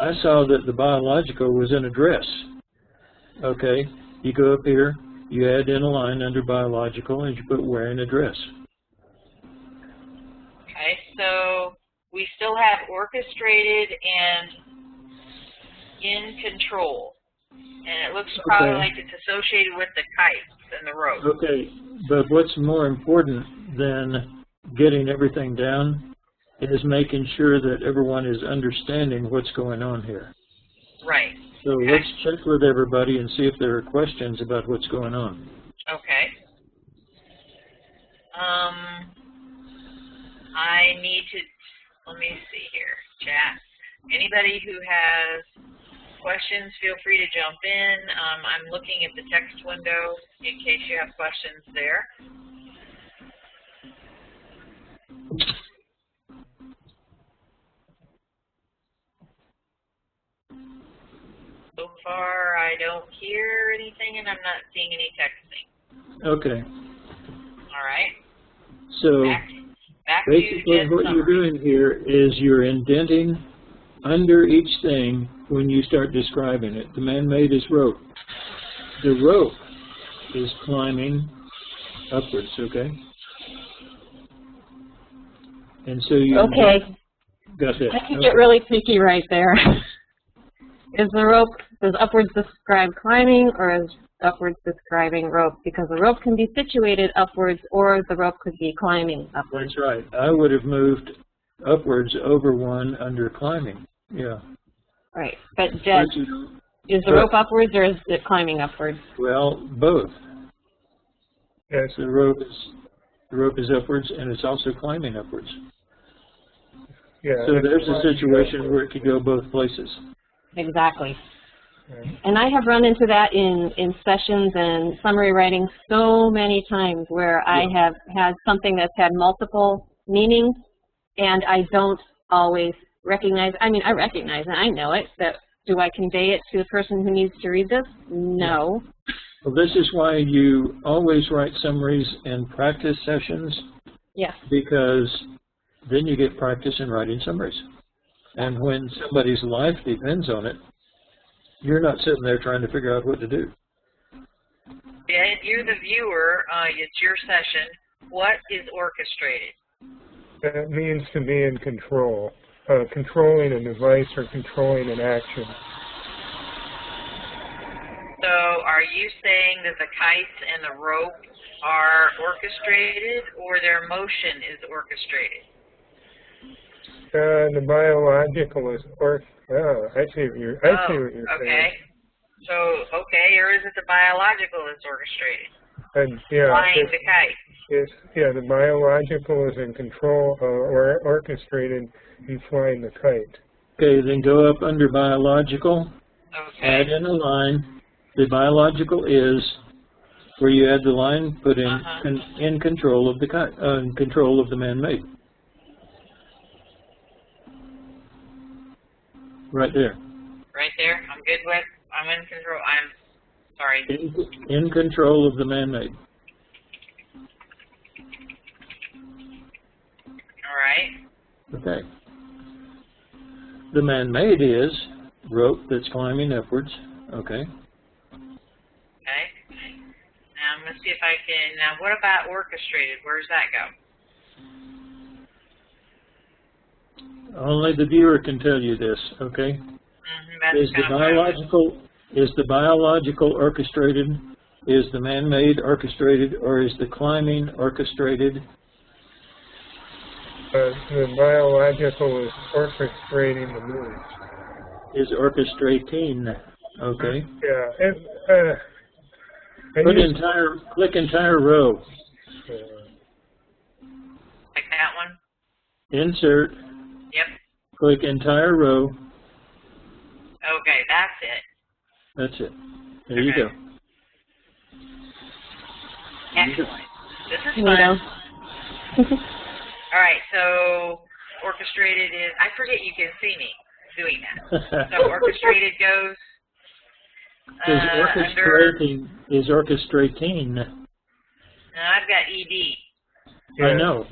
Speaker 3: I saw that the biological was in a dress. Okay, you go up here, you add in a line under biological, and you put wearing a dress.
Speaker 1: Okay, so we still have orchestrated and in control. And it looks probably like it's associated with the kites and the rope.
Speaker 3: Okay, but what's more important than getting everything down is making sure that everyone is understanding what's going on here.
Speaker 1: Right.
Speaker 3: So
Speaker 1: okay.
Speaker 3: Let's check with everybody and see if there are questions about what's going on.
Speaker 1: Okay. I need to, let me see here, chat. Anybody who has questions, feel free to jump in. I'm looking at the text window in case you have questions there. So far, I don't hear anything, and I'm not seeing any texting.
Speaker 3: Okay.
Speaker 1: All right.
Speaker 3: So
Speaker 1: back
Speaker 3: basically what you're doing here is you're indenting under each thing when you start describing it. The man-made is rope. The rope is climbing upwards, okay? And so you...
Speaker 2: Okay.
Speaker 3: Got it.
Speaker 2: I can get really picky right there. Is the rope, does upwards describe climbing, or is upwards describing rope? Because the rope can be situated upwards, or the rope could be climbing upwards.
Speaker 3: That's right. I would have moved upwards over one under climbing. Yeah.
Speaker 2: Right. But Jed, is the rope upwards, or is it climbing upwards?
Speaker 3: Well, both.
Speaker 4: Yes.
Speaker 3: The rope is upwards, and it's also climbing upwards.
Speaker 4: Yeah.
Speaker 3: So there's a situation where it could go both places.
Speaker 2: Exactly. And I have run into that in sessions and summary writing so many times where I have had something that's had multiple meanings, and I don't always recognize, I mean, I recognize it, I know it, but do I convey it to the person who needs to read this? No.
Speaker 3: Well, this is why you always write summaries in practice sessions.
Speaker 2: Yes.
Speaker 3: Because then you get practice in writing summaries. And when somebody's life depends on it, you're not sitting there trying to figure out what to do.
Speaker 1: Yeah, you're the viewer, it's your session. What is orchestrated?
Speaker 4: That means to be in control, controlling a device or controlling an action.
Speaker 1: So are you saying that the kites and the rope are orchestrated, or their motion is orchestrated?
Speaker 4: The biological is I see what you're saying.
Speaker 1: Okay. So, or is it the biological that's orchestrated?
Speaker 4: Yeah,
Speaker 1: flying the kite.
Speaker 4: Yeah, the biological is in control or orchestrated in flying the kite.
Speaker 3: Okay, then go up under biological,
Speaker 1: okay.
Speaker 3: Add in a line. The biological is where you add the line, put in in control of the kite, in control of the man-made. Right there.
Speaker 1: Right there. I'm good with. I'm in control. I'm sorry.
Speaker 3: In control of the man-made.
Speaker 1: All right.
Speaker 3: Okay. The man-made is rope that's climbing upwards. Okay.
Speaker 1: Okay. Now I'm gonna see if I can. Now, what about orchestrated? Where does that go?
Speaker 3: Only the viewer can tell you this, okay? Is the biological orchestrated? Is the man-made orchestrated, or is the climbing orchestrated?
Speaker 4: The biological is orchestrating the move.
Speaker 3: Is orchestrating, okay?
Speaker 4: Yeah.
Speaker 3: Click entire row.
Speaker 1: Like that one?
Speaker 3: Insert.
Speaker 1: Yep.
Speaker 3: Click entire row.
Speaker 1: Okay, that's it.
Speaker 3: That's it. There you go.
Speaker 1: Excellent. This is fun. All right, so orchestrated is, I forget you can see me doing that. So orchestrated goes
Speaker 3: is orchestrating.
Speaker 1: Now I've got ED.
Speaker 3: Yeah. I know.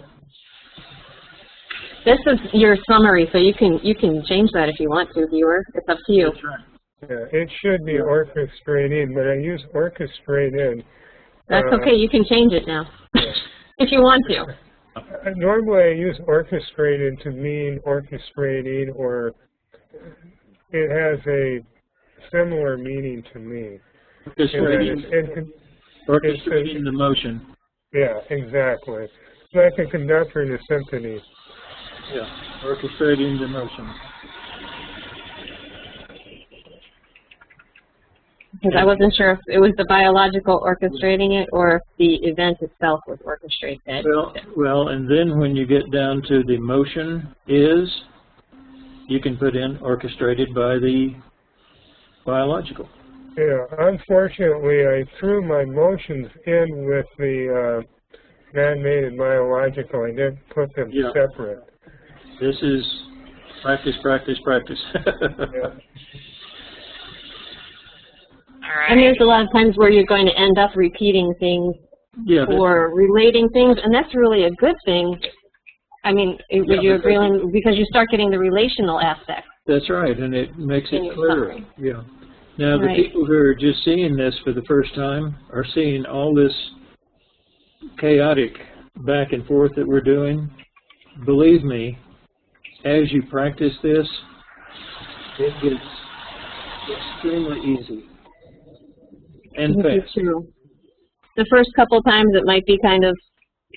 Speaker 2: This is your summary, so you can change that if you want to, viewer. It's up to you.
Speaker 3: That's right.
Speaker 4: Yeah, it should be orchestrated, but I use orchestrated.
Speaker 2: That's okay. You can change it now if you want to.
Speaker 4: Normally I use orchestrated to mean orchestrating, or it has a similar meaning to me.
Speaker 3: Orchestrating the motion.
Speaker 4: Yeah, exactly. Like a conductor in a symphony.
Speaker 3: Yeah, orchestrating the motion.
Speaker 2: Because I wasn't sure if it was the biological orchestrating it or if the event itself was orchestrated.
Speaker 3: Well, and then when you get down to the motion is, you can put in orchestrated by the biological.
Speaker 4: Yeah, unfortunately, I threw my motions in with the man-made and biological. I didn't put them separate.
Speaker 3: This is practice, practice, practice.
Speaker 4: Yeah.
Speaker 2: And there's a lot of times where you're going to end up repeating things or relating things, and that's really a good thing. I mean, would you agree, because you start getting the relational aspect.
Speaker 3: That's right, and it makes it clearer. Yeah. Now, the people who are just seeing this for the first time are seeing all this chaotic back and forth that we're doing. Believe me, as you practice this, it gets extremely easy. And fast.
Speaker 2: True. The first couple times it might be kind of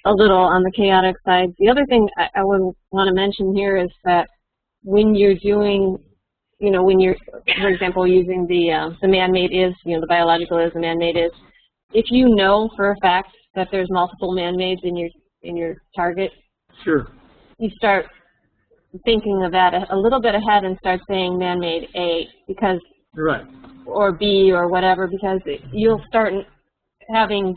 Speaker 2: a little on the chaotic side. The other thing I would want to mention here is that when you're doing, when you're, for example, using the man-made is, the biological is, the man-made is, if you know for a fact that there's multiple man-mades in your target, you start thinking of that a little bit ahead and start saying man-made A, because or B or whatever, because you'll start having,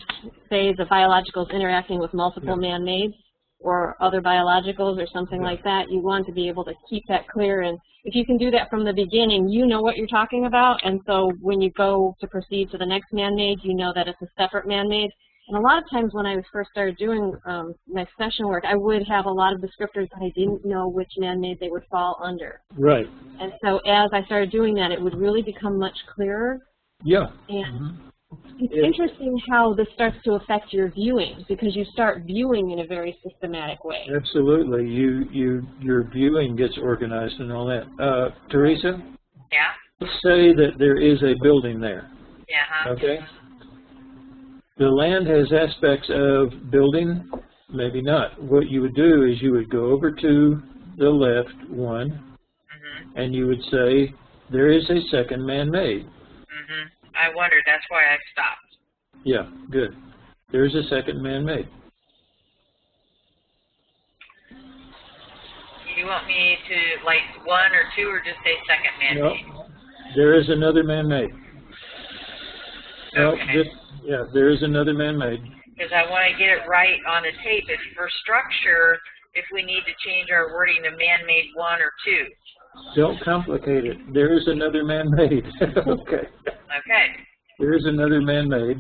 Speaker 2: say, the biologicals interacting with multiple man-mades or other biologicals or something like that. You want to be able to keep that clear, and if you can do that from the beginning, you know what you're talking about, and so when you go to proceed to the next man-made, you know that it's a separate man-made. And a lot of times when I first started doing my session work, I would have a lot of descriptors that I didn't know which man-made they would fall under.
Speaker 3: Right.
Speaker 2: And so as I started doing that, it would really become much clearer.
Speaker 3: Yeah.
Speaker 2: And it's interesting how this starts to affect your viewing, because you start viewing in a very systematic way.
Speaker 3: Absolutely. Your viewing gets organized and all that. Teresa?
Speaker 1: Yeah?
Speaker 3: Let's say that there is a building there.
Speaker 1: Yeah.
Speaker 3: Okay? The land has aspects of building, maybe not. What you would do is you would go over to the left one, and you would say, there is a second man-made.
Speaker 1: I wondered, that's why I stopped.
Speaker 3: Yeah, good. There's a second man-made.
Speaker 1: You want me to, like, 1 or 2, or just say second man-made?
Speaker 3: No, there is another man-made.
Speaker 1: Okay.
Speaker 3: Yeah, there is another man-made.
Speaker 1: Because I want to get it right on the tape. If for structure, if we need to change our wording to man-made 1 or 2.
Speaker 3: Don't complicate it. There is another man-made. Okay.
Speaker 1: Okay.
Speaker 3: There is another man-made.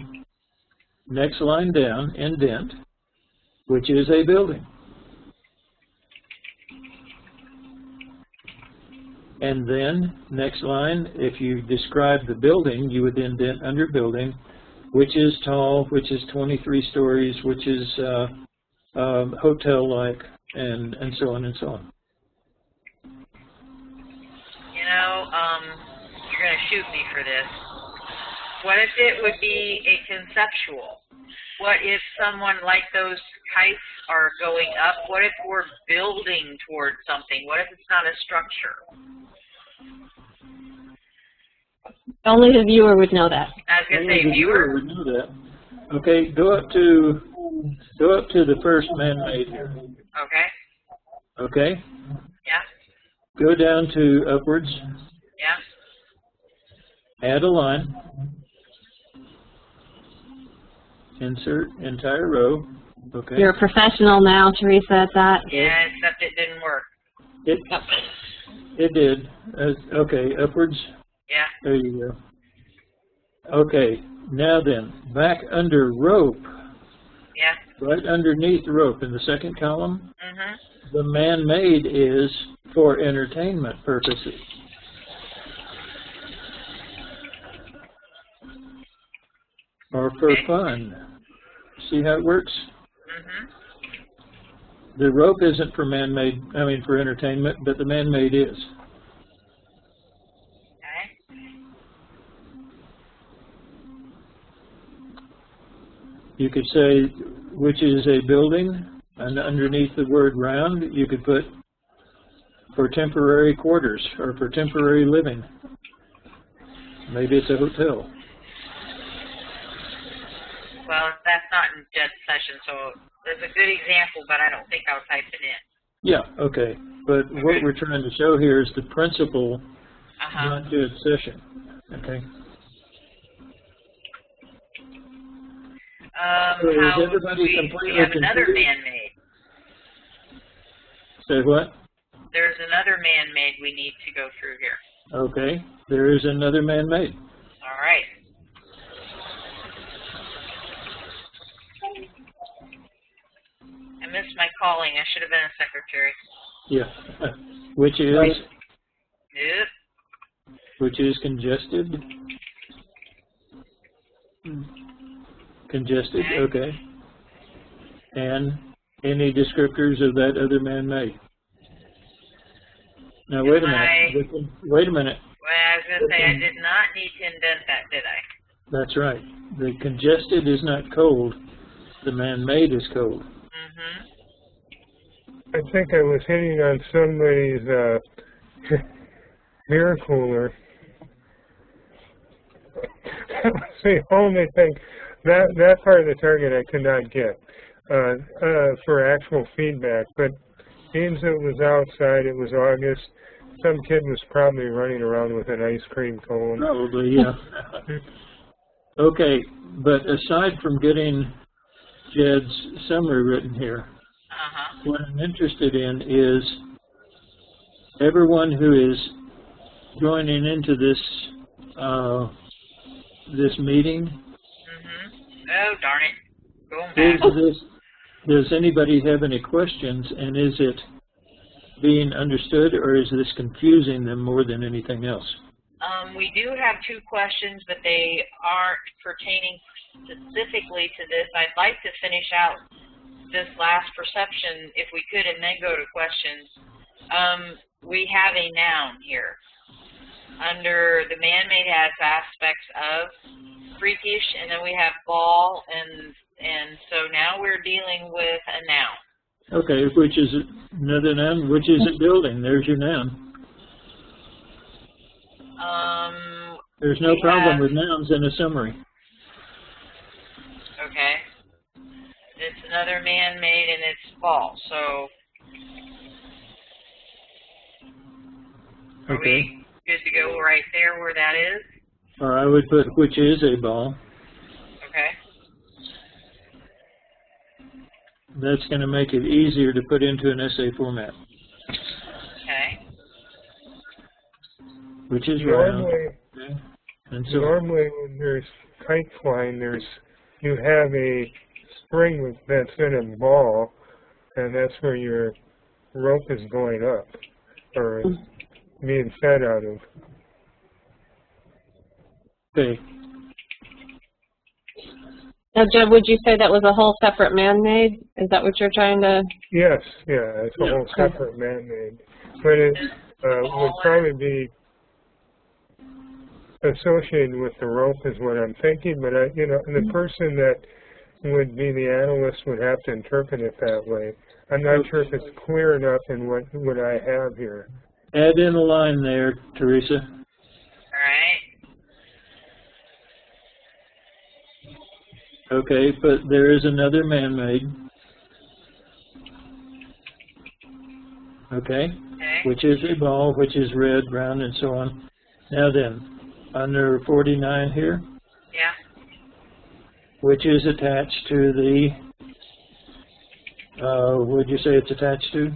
Speaker 3: Next line down, indent, which is a building. And then, next line, if you describe the building, you would indent under building, which is tall, which is 23 stories, which is hotel-like, and so on and so on.
Speaker 1: You're going to shoot me for this. What if it would be a conceptual? What if someone like those kites are going up? What if we're building towards something? What if it's not a structure?
Speaker 2: Only the viewer would know that.
Speaker 1: I was going to say viewer
Speaker 3: would know that. Okay, go up to the first man-made here.
Speaker 1: Okay.
Speaker 3: Okay?
Speaker 1: Yeah.
Speaker 3: Go down to upwards.
Speaker 1: Yeah.
Speaker 3: Add a line. Insert entire row. Okay.
Speaker 2: You're a professional now, Teresa, at that.
Speaker 1: Yeah, except it didn't work.
Speaker 3: It did. Okay, upwards.
Speaker 1: Yeah.
Speaker 3: There you go. Okay, now then, back under rope.
Speaker 1: Yeah.
Speaker 3: Right underneath rope in the second column,
Speaker 1: Mm-hmm.
Speaker 3: the man-made is for entertainment purposes. Or for fun. See how it works? The rope isn't for man-made, I mean for entertainment, but the man-made is.
Speaker 1: Okay.
Speaker 3: You could say which is a building, and underneath the word round, you could put for temporary quarters or for temporary living. Maybe it's a hotel.
Speaker 1: Well, that's not in Jed's session, so it's a good example, but I don't think I'll type it in.
Speaker 3: Yeah, okay. But what we're trying to show here is the principle, not Jed's session. Okay. So is everybody
Speaker 1: we have another man-made.
Speaker 3: Say what?
Speaker 1: There's another man-made we need to go through here.
Speaker 3: Okay, there is another man-made.
Speaker 1: All right. I missed my calling. I should have been a secretary.
Speaker 3: Yeah, which is
Speaker 1: Yep.
Speaker 3: which is congested. Congested, okay. And any descriptors of that other man-made? Now wait a minute. Wait a minute.
Speaker 1: Well, I was going to say I did not need to indent that, did I?
Speaker 3: That's right. The congested is not cold. The man-made is cold.
Speaker 4: I think I was hitting on somebody's beer cooler. That was the only thing. That part of the target I could not get for actual feedback. But means it was outside, it was August. Some kid was probably running around with an ice cream cone.
Speaker 3: Probably, yeah. Okay, but aside from getting Jed's summary written here, what I'm interested in is everyone who is joining into this this meeting.
Speaker 1: Oh, darn it. Going back.
Speaker 3: Does anybody have any questions, and is it being understood, or is this confusing them more than anything else?
Speaker 1: We do have two questions, but they aren't pertaining specifically to this. I'd like to finish out this last perception, if we could, and then go to questions. We have a noun here. Under the man-made has aspects of freakish, and then we have ball, and so now we're dealing with a noun.
Speaker 3: Okay, which is another noun? Which is a building? There's your noun. There's no problem with nouns in a summary.
Speaker 1: Okay. It's another man-made, and it's ball, so are we good to go right there where that is?
Speaker 3: Or I would put which is a ball.
Speaker 1: Okay.
Speaker 3: That's going to make it easier to put into an essay format.
Speaker 1: Okay.
Speaker 3: Which is round. Okay. And so
Speaker 4: normally when there's kite flying, you have a spring that's in a ball, and that's where your rope is going up, or being fed out of.
Speaker 3: Okay.
Speaker 2: Now, Jeb, would you say that was a whole separate man-made? Is that what you're trying to?
Speaker 4: Yes, yeah, it's a whole separate man-made, but it would probably be associated with the rope is what I'm thinking, but the person that would be the analyst would have to interpret it that way. I'm not sure if it's clear enough in what I have here.
Speaker 3: Add in a line there, Teresa.
Speaker 1: All right.
Speaker 3: Okay, but there is another man-made. Okay, which is a ball, which is red, round, and so on. Now then, under 49 here, which is attached to the, would you say it's attached to?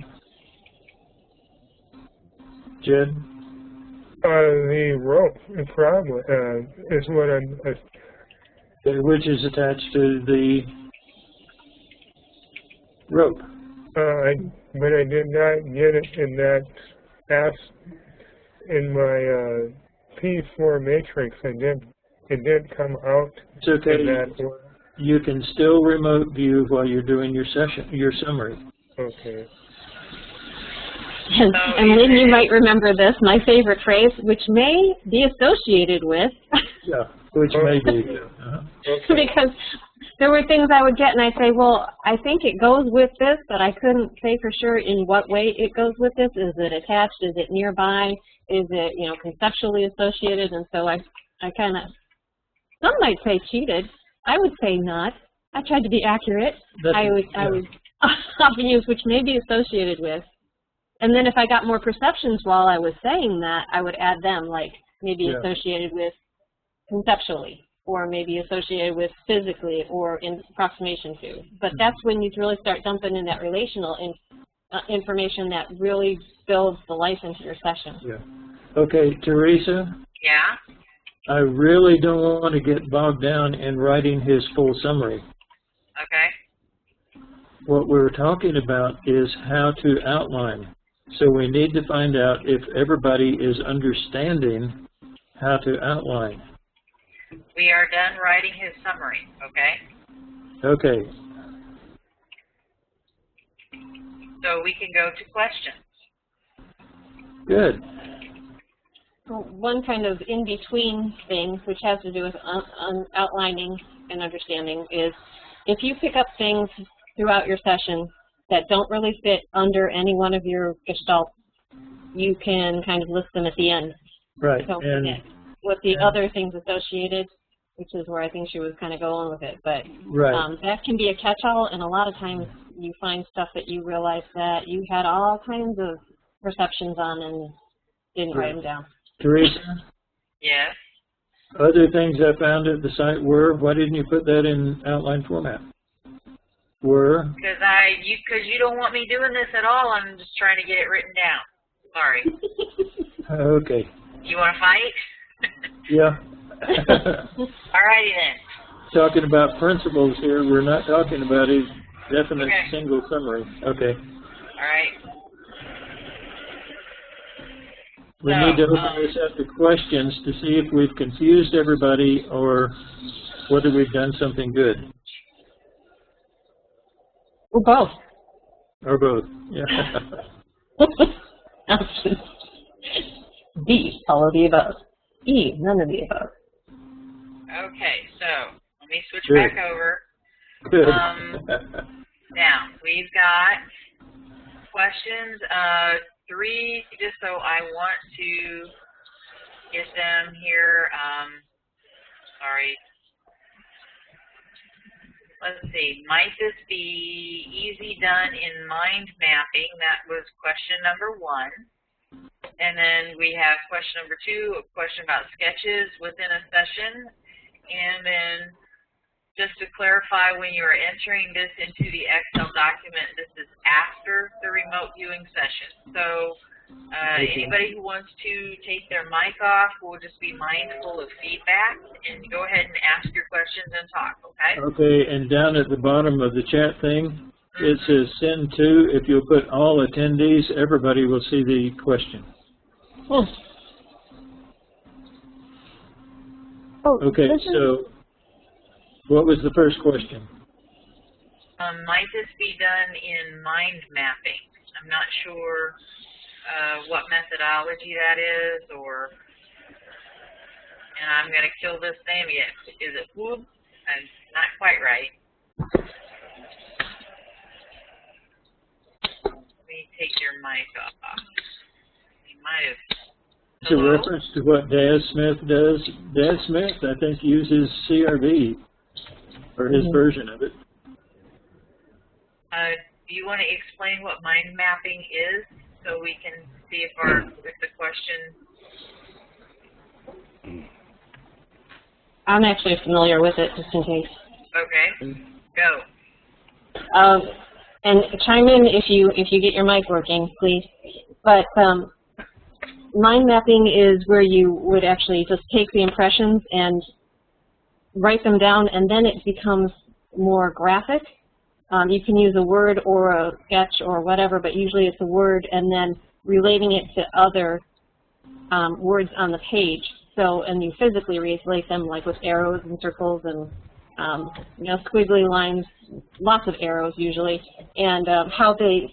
Speaker 3: Jed?
Speaker 4: The rope, probably, is what I'm...
Speaker 3: which is attached to the rope.
Speaker 4: But I did not get it in that in my P4 matrix. It did come out.
Speaker 3: It's okay.
Speaker 4: In that order.
Speaker 3: You can still remote view while you're doing your summary.
Speaker 4: Okay.
Speaker 2: And Lynn, you might remember this, my favorite phrase, which may be associated with.
Speaker 3: Yeah, which may be.
Speaker 4: Okay.
Speaker 2: Because there were things I would get and I'd say, well, I think it goes with this, but I couldn't say for sure in what way it goes with this. Is it attached? Is it nearby? Is it, you know, conceptually associated? And so I kind of, some might say cheated. I would say not. I tried to be accurate. I would often use which may be associated with. And then if I got more perceptions while I was saying that, I would add them, like maybe associated with conceptually, or maybe associated with physically, or in approximation to. But that's when you really start dumping in that relational information that really builds the life into your session.
Speaker 3: Yeah. Okay, Teresa?
Speaker 1: Yeah?
Speaker 3: I really don't want to get bogged down in writing his full summary.
Speaker 1: Okay.
Speaker 3: What we're talking about is how to outline. So we need to find out if everybody is understanding how to outline.
Speaker 1: We are done writing his summary, okay?
Speaker 3: Okay.
Speaker 1: So we can go to questions.
Speaker 3: Good.
Speaker 2: Well, one kind of in-between thing, which has to do with outlining and understanding, is if you pick up things throughout your session that don't really fit under any one of your gestalts, you can kind of list them at the end.
Speaker 3: Right.
Speaker 2: Don't forget what the other things associated, which is where I think she was kind of going with it. But that can be a catch-all, and a lot of times you find stuff that you realize that you had all kinds of perceptions on and didn't write them down.
Speaker 3: Teresa?
Speaker 1: Yes?
Speaker 3: Other things I found at the site were, why didn't you put that in outline format? Were?
Speaker 1: Because you don't want me doing this at all. I'm just trying to get it written down. Sorry.
Speaker 3: Okay.
Speaker 1: You want to fight?
Speaker 3: Yeah.
Speaker 1: Alrighty then.
Speaker 3: Talking about principles here, we're not talking about a definite single summary. Okay.
Speaker 1: Alright.
Speaker 3: We need to open this up to questions to see if we've confused everybody or whether we've done something good.
Speaker 2: Or both.
Speaker 3: Or both, yeah.
Speaker 2: Option B, all of the above. E, none of the above.
Speaker 1: Okay, so let me switch back over.
Speaker 3: Good.
Speaker 1: Now, we've got questions, 3, just so I want to get them here. Sorry. Let's see, might this be easy done in mind mapping? That was question number 1. And then we have question number 2, a question about sketches within a session. And then just to clarify, when you are entering this into the Excel document, this is after the remote viewing session. So anybody who wants to take their mic off will just be mindful of feedback and go ahead and ask your questions and talk, okay?
Speaker 3: Okay, and down at the bottom of the chat thing, it says send to. If you'll put all attendees, everybody will see the question.
Speaker 2: Oh,
Speaker 3: okay, so what was the first question?
Speaker 1: Might this be done in mind mapping? I'm not sure what methodology that is, or, and I'm going to kill this name yet. Is it whoop? Not quite right. Let me take your mic off. You might have.
Speaker 3: It's a reference to what Daz Smith does. Daz Smith, I think, uses CRV, or his version of it.
Speaker 1: Do you want to explain what mind mapping is, so we can see if the question?
Speaker 2: I'm actually familiar with it, just in case.
Speaker 1: Okay, go.
Speaker 2: And chime in if you get your mic working, please. But mind mapping is where you would actually just take the impressions and write them down, and then it becomes more graphic. You can use a word or a sketch or whatever, but usually it's a word and then relating it to other words on the page. So, and you physically relate them, like with arrows and circles and you know, squiggly lines, lots of arrows usually, and how the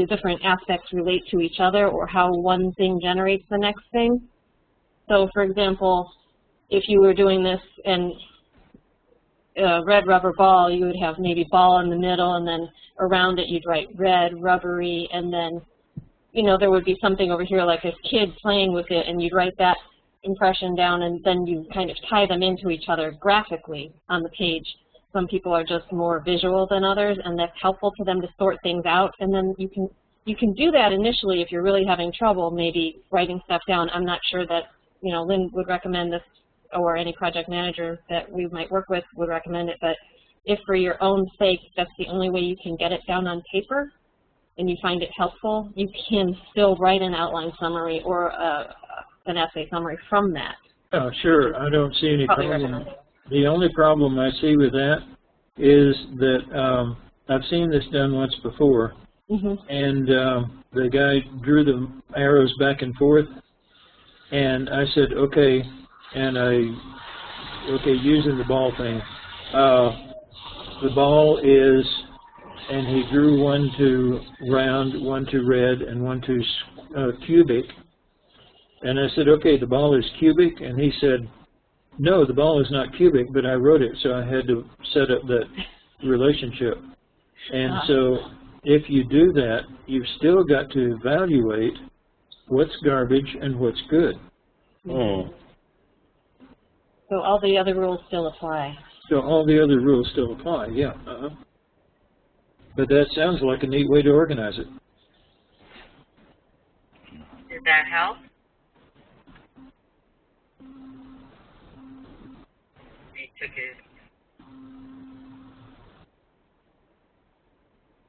Speaker 2: different aspects relate to each other, or how one thing generates the next thing. So, for example, if you were doing this and red rubber ball, you would have maybe ball in the middle, and then around it you'd write red, rubbery, and then, you know, there would be something over here like a kid playing with it, and you'd write that impression down, and then you kind of tie them into each other graphically on the page. Some people are just more visual than others, and that's helpful to them to sort things out. And then you can do that initially if you're really having trouble maybe writing stuff down. I'm not sure that, you know, Lynn would recommend this, or any project manager that we might work with would recommend it, but if for your own sake that's the only way you can get it down on paper and you find it helpful, you can still write an outline summary or an essay summary from that.
Speaker 3: Oh, sure. I don't see any problem. The only problem I see with that is that I've seen this done once before, and the guy drew the arrows back and forth, and I said, okay, and using the ball thing. The ball is, and he drew one to round, one to red, and one to cubic. And I said, okay, the ball is cubic, and he said, no, the ball is not cubic, but I wrote it, so I had to set up that relationship. And so if you do that, you've still got to evaluate what's garbage and what's good.
Speaker 2: So all the other rules still apply.
Speaker 3: So all the other rules still apply, yeah. But that sounds like a neat way to organize it.
Speaker 1: Did that help?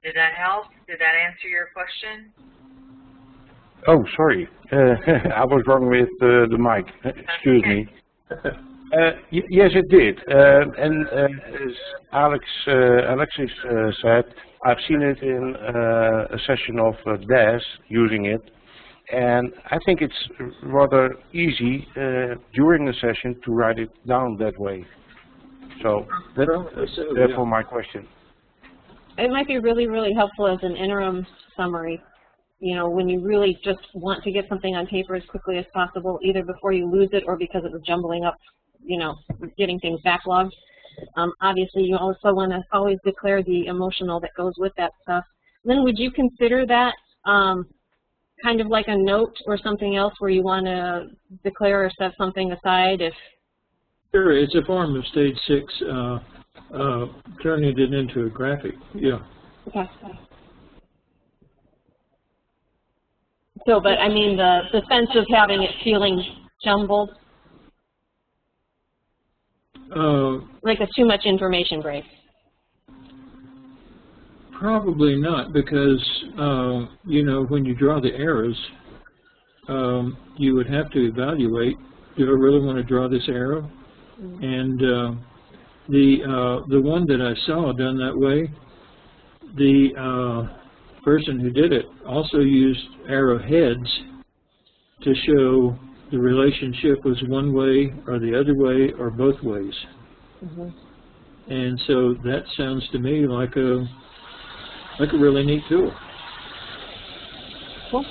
Speaker 1: Did that help? Did that answer your question?
Speaker 5: Oh, sorry. I was wrong with the mic. Excuse me. Yes, it did. And as Alexis said, I've seen it in a session of DAS using it. And I think it's rather easy during the session to write it down that way. So therefore my question.
Speaker 2: It might be really, really helpful as an interim summary. You know, when you really just want to get something on paper as quickly as possible, either before you lose it or because it was jumbling up, you know, getting things backlogged. Obviously, you also want to always declare the emotional that goes with that stuff. Then would you consider that kind of like a note or something else where you want to declare or set something aside if?
Speaker 3: Sure, it's a form of stage 6, turning it into a graphic, yeah.
Speaker 2: Okay. So, but I mean the sense of having it feeling jumbled? Like a too much information break?
Speaker 3: Probably not, because, you know, when you draw the arrows, you would have to evaluate, do I really want to draw this arrow? And the one that I saw done that way, the person who did it also used arrowheads to show the relationship was one way or the other way or both ways. And so that sounds to me like a really neat tool.
Speaker 2: Cool.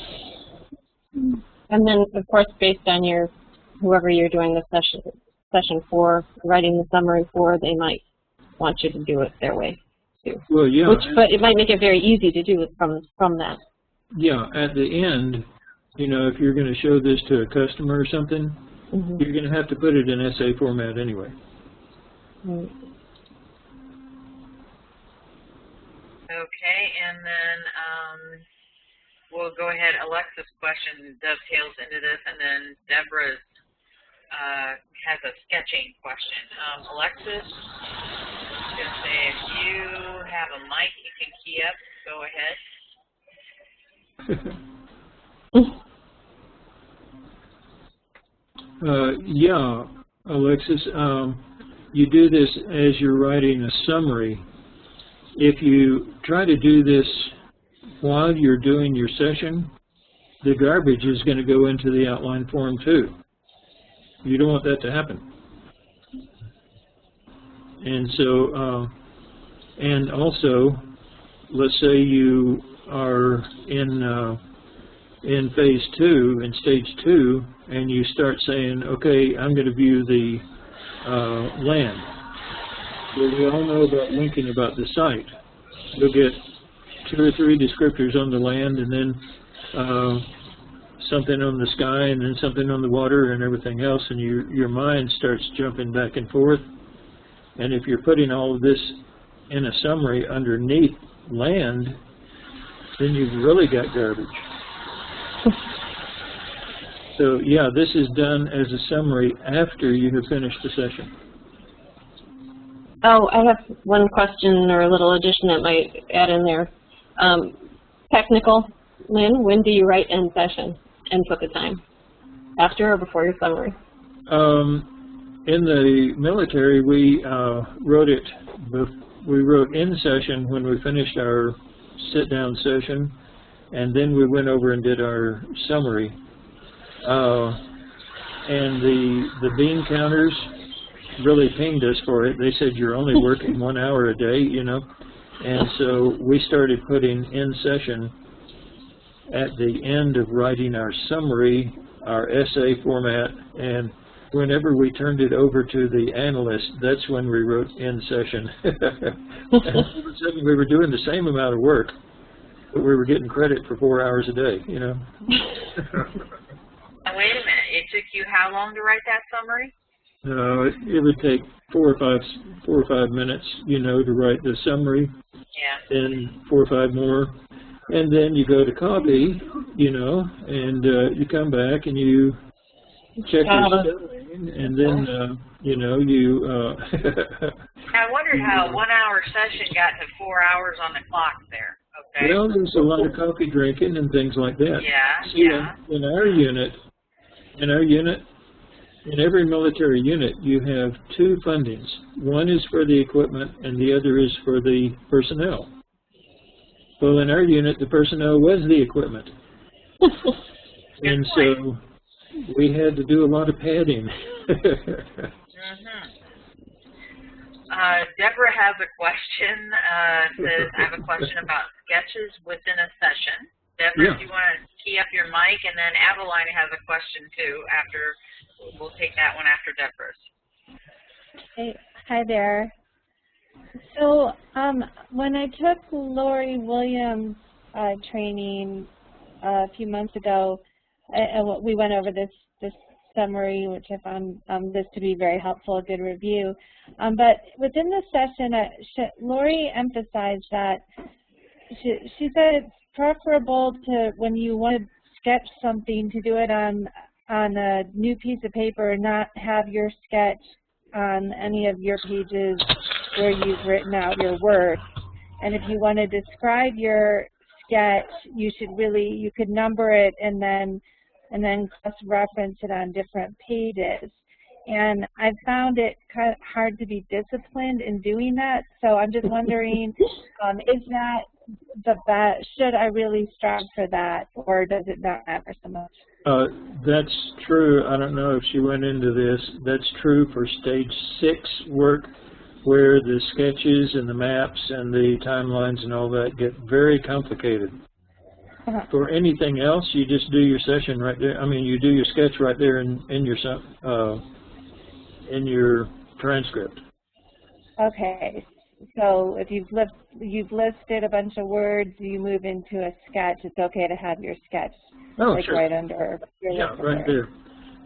Speaker 2: And then, of course, based on your whoever you're doing the session for, writing the summary for, they might want you to do it their way too.
Speaker 3: Well, yeah.
Speaker 2: But it might make it very easy to do it from that.
Speaker 3: Yeah, at the end, you know, if you're going to show this to a customer or something, you're going to have to put it in essay format anyway.
Speaker 1: Okay, and then we'll go ahead. Alexa's question dovetails into this, and then Deborah's has a sketching question. Alexis, I'm going to say if you have a mic you can key up, go ahead.
Speaker 3: Yeah, Alexis, you do this as you're writing a summary. If you try to do this while you're doing your session, the garbage is going to go into the outline form too. You don't want that to happen. And so, and also, let's say you are in phase 2, in stage 2, and you start saying, okay, I'm going to view the land. Well, we all know about linking about the site. You'll get 2 or 3 descriptors on the land, and then something on the sky, and then something on the water, and everything else, and your mind starts jumping back and forth. And if you're putting all of this in a summary underneath land, then you've really got garbage. So yeah, this is done as a summary after you have finished the session.
Speaker 2: Oh, I have one question or a little addition that might add in there. Technical, Lynn, when do you write end session and put the time? After or before your summary?
Speaker 3: In the military, we wrote end session when we finished our sit-down session, and then we went over and did our summary. And the bean counters really pinged us for it. They said, you're only working 1 hour a day, you know. And so we started putting in session at the end of writing our summary, our essay format, and whenever we turned it over to the analyst, that's when we wrote in session. And all of a sudden we were doing the same amount of work, but we were getting credit for 4 hours a day, you know.
Speaker 1: Now, wait a minute. It took you how long to write that summary?
Speaker 3: It would take 4 or 5 minutes, you know, to write the summary.
Speaker 1: Yeah.
Speaker 3: And 4 or 5 more. And then you go to copy, you know, and you come back and you check your spelling, and then, you know, you...
Speaker 1: I wondered how a 1 hour session got to 4 hours on the clock there. Okay.
Speaker 3: Well, there's a lot of coffee drinking and things like that.
Speaker 1: Yeah,
Speaker 3: See,
Speaker 1: yeah.
Speaker 3: In our unit, in every military unit, you have 2 fundings. One is for the equipment, and the other is for the personnel. Well, in our unit, the personnel was the equipment. And so we had to do a lot of padding.
Speaker 1: Deborah has a question. Says, I have a question about sketches within a session. Deborah, if you want to key up your mic, and then Adeline has a question too. We'll take that one after Deborah's.
Speaker 6: Hey, hi there. So when I took Lori Williams' training a few months ago, we went over this summary, which I found this to be very helpful, a good review. But within the session, Lori emphasized that she said it's preferable to, when you want to sketch something, to do it on a new piece of paper and not have your sketch on any of your pages where you've written out your work. And if you want to describe your sketch, you could number it and then cross-reference it on different pages. And I found it kind of hard to be disciplined in doing that. So I'm just wondering, is that the best? Should I really strive for that, or does it not matter so much?
Speaker 3: That's true. I don't know if she went into this. That's true for stage 6 work, where the sketches and the maps and the timelines and all that get very complicated. For anything else, you just do your session right there. I mean, you do your sketch right there in your transcript.
Speaker 6: Okay. So if you've listed a bunch of words, you move into a sketch. It's okay to have your sketch
Speaker 3: sure.
Speaker 6: right under your list
Speaker 3: right
Speaker 6: there.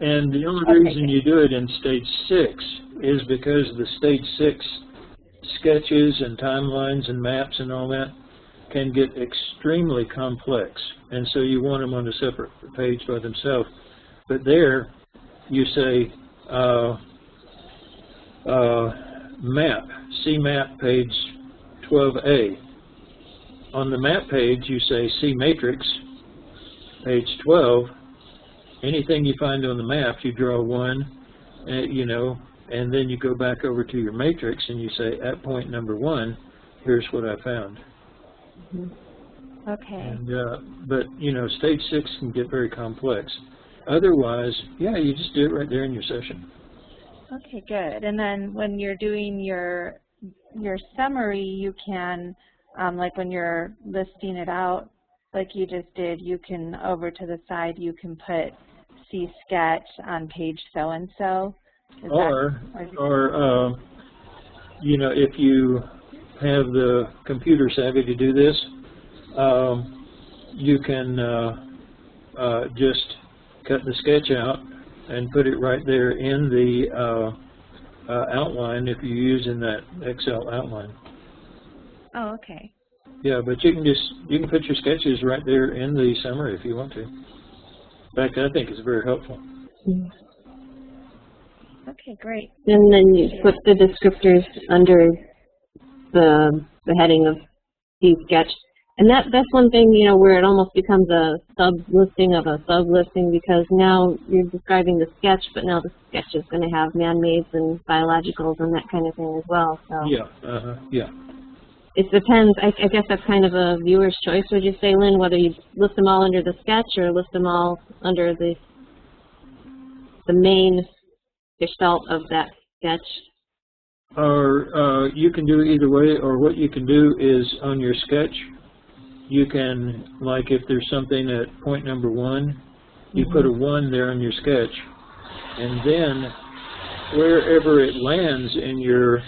Speaker 3: And the only reason you do it in stage 6 is because the stage 6 sketches and timelines and maps and all that can get extremely complex, and so you want them on a separate page by themselves. But there, you say map, see map page 12A. On the map page, you say see matrix, page 12. Anything you find on the map, you draw 1, you know, and then you go back over to your matrix and you say, at point number 1, here's what I found.
Speaker 6: Okay.
Speaker 3: And, but, you know, stage 6 can get very complex. Otherwise, yeah, you just do it right there in your session.
Speaker 6: Okay, good. And then when you're doing your summary, you can like when you're listing it out, like you just did, you can, over to the side, you can put see sketch on page so-and-so.
Speaker 3: Or you know, if you have the computer savvy to do this, you can just cut the sketch out and put it right there in the outline if you're using that Excel outline.
Speaker 6: Oh, okay.
Speaker 3: Yeah, but you can put your sketches right there in the summary if you want to. In fact, I think it's very helpful.
Speaker 6: Okay, great.
Speaker 2: And then you put the descriptors under the heading of the sketch. And that's one thing, you know, where it almost becomes a sub-listing of a sub-listing, because now you're describing the sketch, but now the sketch is going to have man-mades and biologicals and that kind of thing as well. So
Speaker 3: Yeah, yeah.
Speaker 2: it depends. I guess that's kind of a viewer's choice, would you say, Lynn, whether you list them all under the sketch or list them all under the main gestalt of that sketch?
Speaker 3: Or you can do it either way, or what you can do is on your sketch, you can, like if there's something at point number 1, you put a 1 there on your sketch, and then wherever it lands in your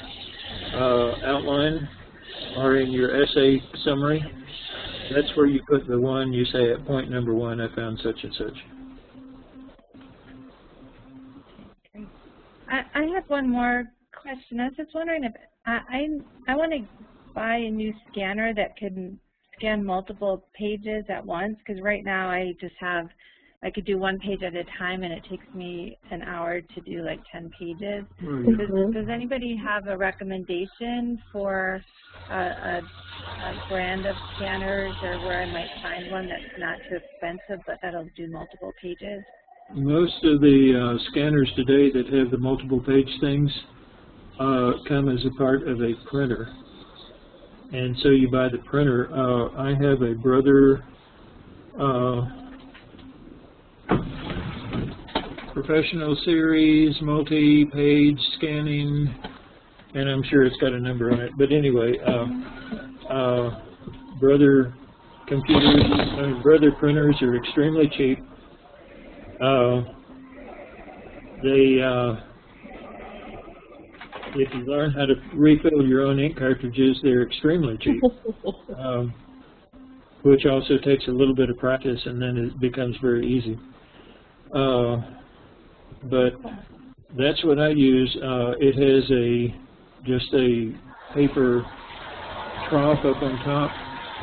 Speaker 3: outline or in your essay summary, that's where you put the 1. You say at point number 1 I found such and such.
Speaker 6: I have one more question. I was just wondering if I want to buy a new scanner that can scan multiple pages at once, because right now I could do 1 page at a time, and it takes me an hour to do like 10 pages. Does anybody have a recommendation for a brand of scanners, or where I might find one that's not too expensive but that'll do multiple pages?
Speaker 3: Most of the scanners today that have the multiple page things come as a part of a printer. And so you buy the printer. I have a Brother Professional Series multi-page scanning, and I'm sure it's got a number on it. But anyway, Brother computers, Brother printers are extremely cheap. If you learn how to refill your own ink cartridges, they're extremely cheap, which also takes a little bit of practice, and then it becomes very easy. But that's what I use. It has just a paper trough up on top.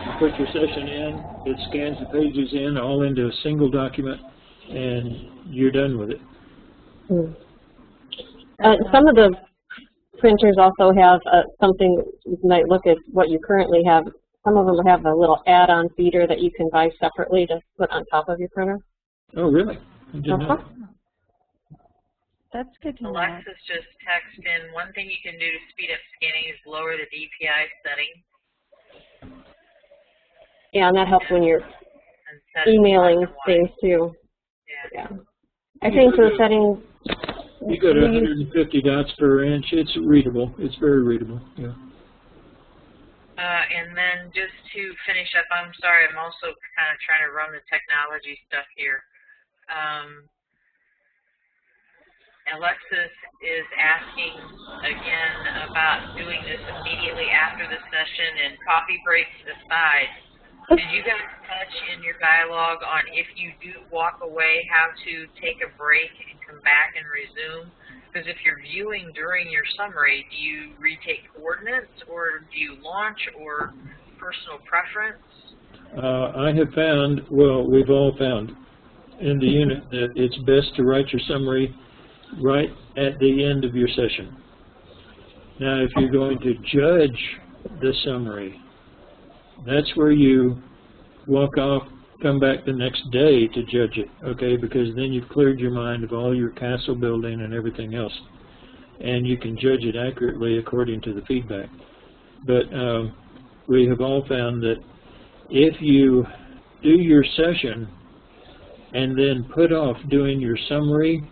Speaker 3: You put your session in, it scans the pages in all into a single document, and you're done with it.
Speaker 2: Some of the printers also have something, you might look at what you currently have. Some of them have a little add-on feeder that you can buy separately to put on top of your printer.
Speaker 3: Oh, really? I didn't know.
Speaker 6: That's good to know.
Speaker 1: Alexis just texted in, one thing you can do to speed up scanning is lower the DPI setting.
Speaker 2: Yeah, and that helps when you're emailing things too. Yeah. I think for the settings,
Speaker 3: you go to 150 dots per inch. It's readable. It's very readable. Yeah.
Speaker 1: And then just to finish up, I'm sorry, I'm also kind of trying to run the technology stuff here. Alexis is asking again about doing this immediately after the session and coffee breaks aside. Did you guys touch in your dialogue on if you do walk away, how to take a break and come back and resume? Because if you're viewing during your summary, do you retake coordinates, or do you launch, or personal preference?
Speaker 3: I have found, well, we've all found in the unit that it's best to write your summary right at the end of your session. Now, if you're going to judge the summary, that's where you walk off, come back the next day to judge it, okay? Because then you've cleared your mind of all your castle building and everything else, and you can judge it accurately according to the feedback. But we have all found that if you do your session and then put off doing your summary,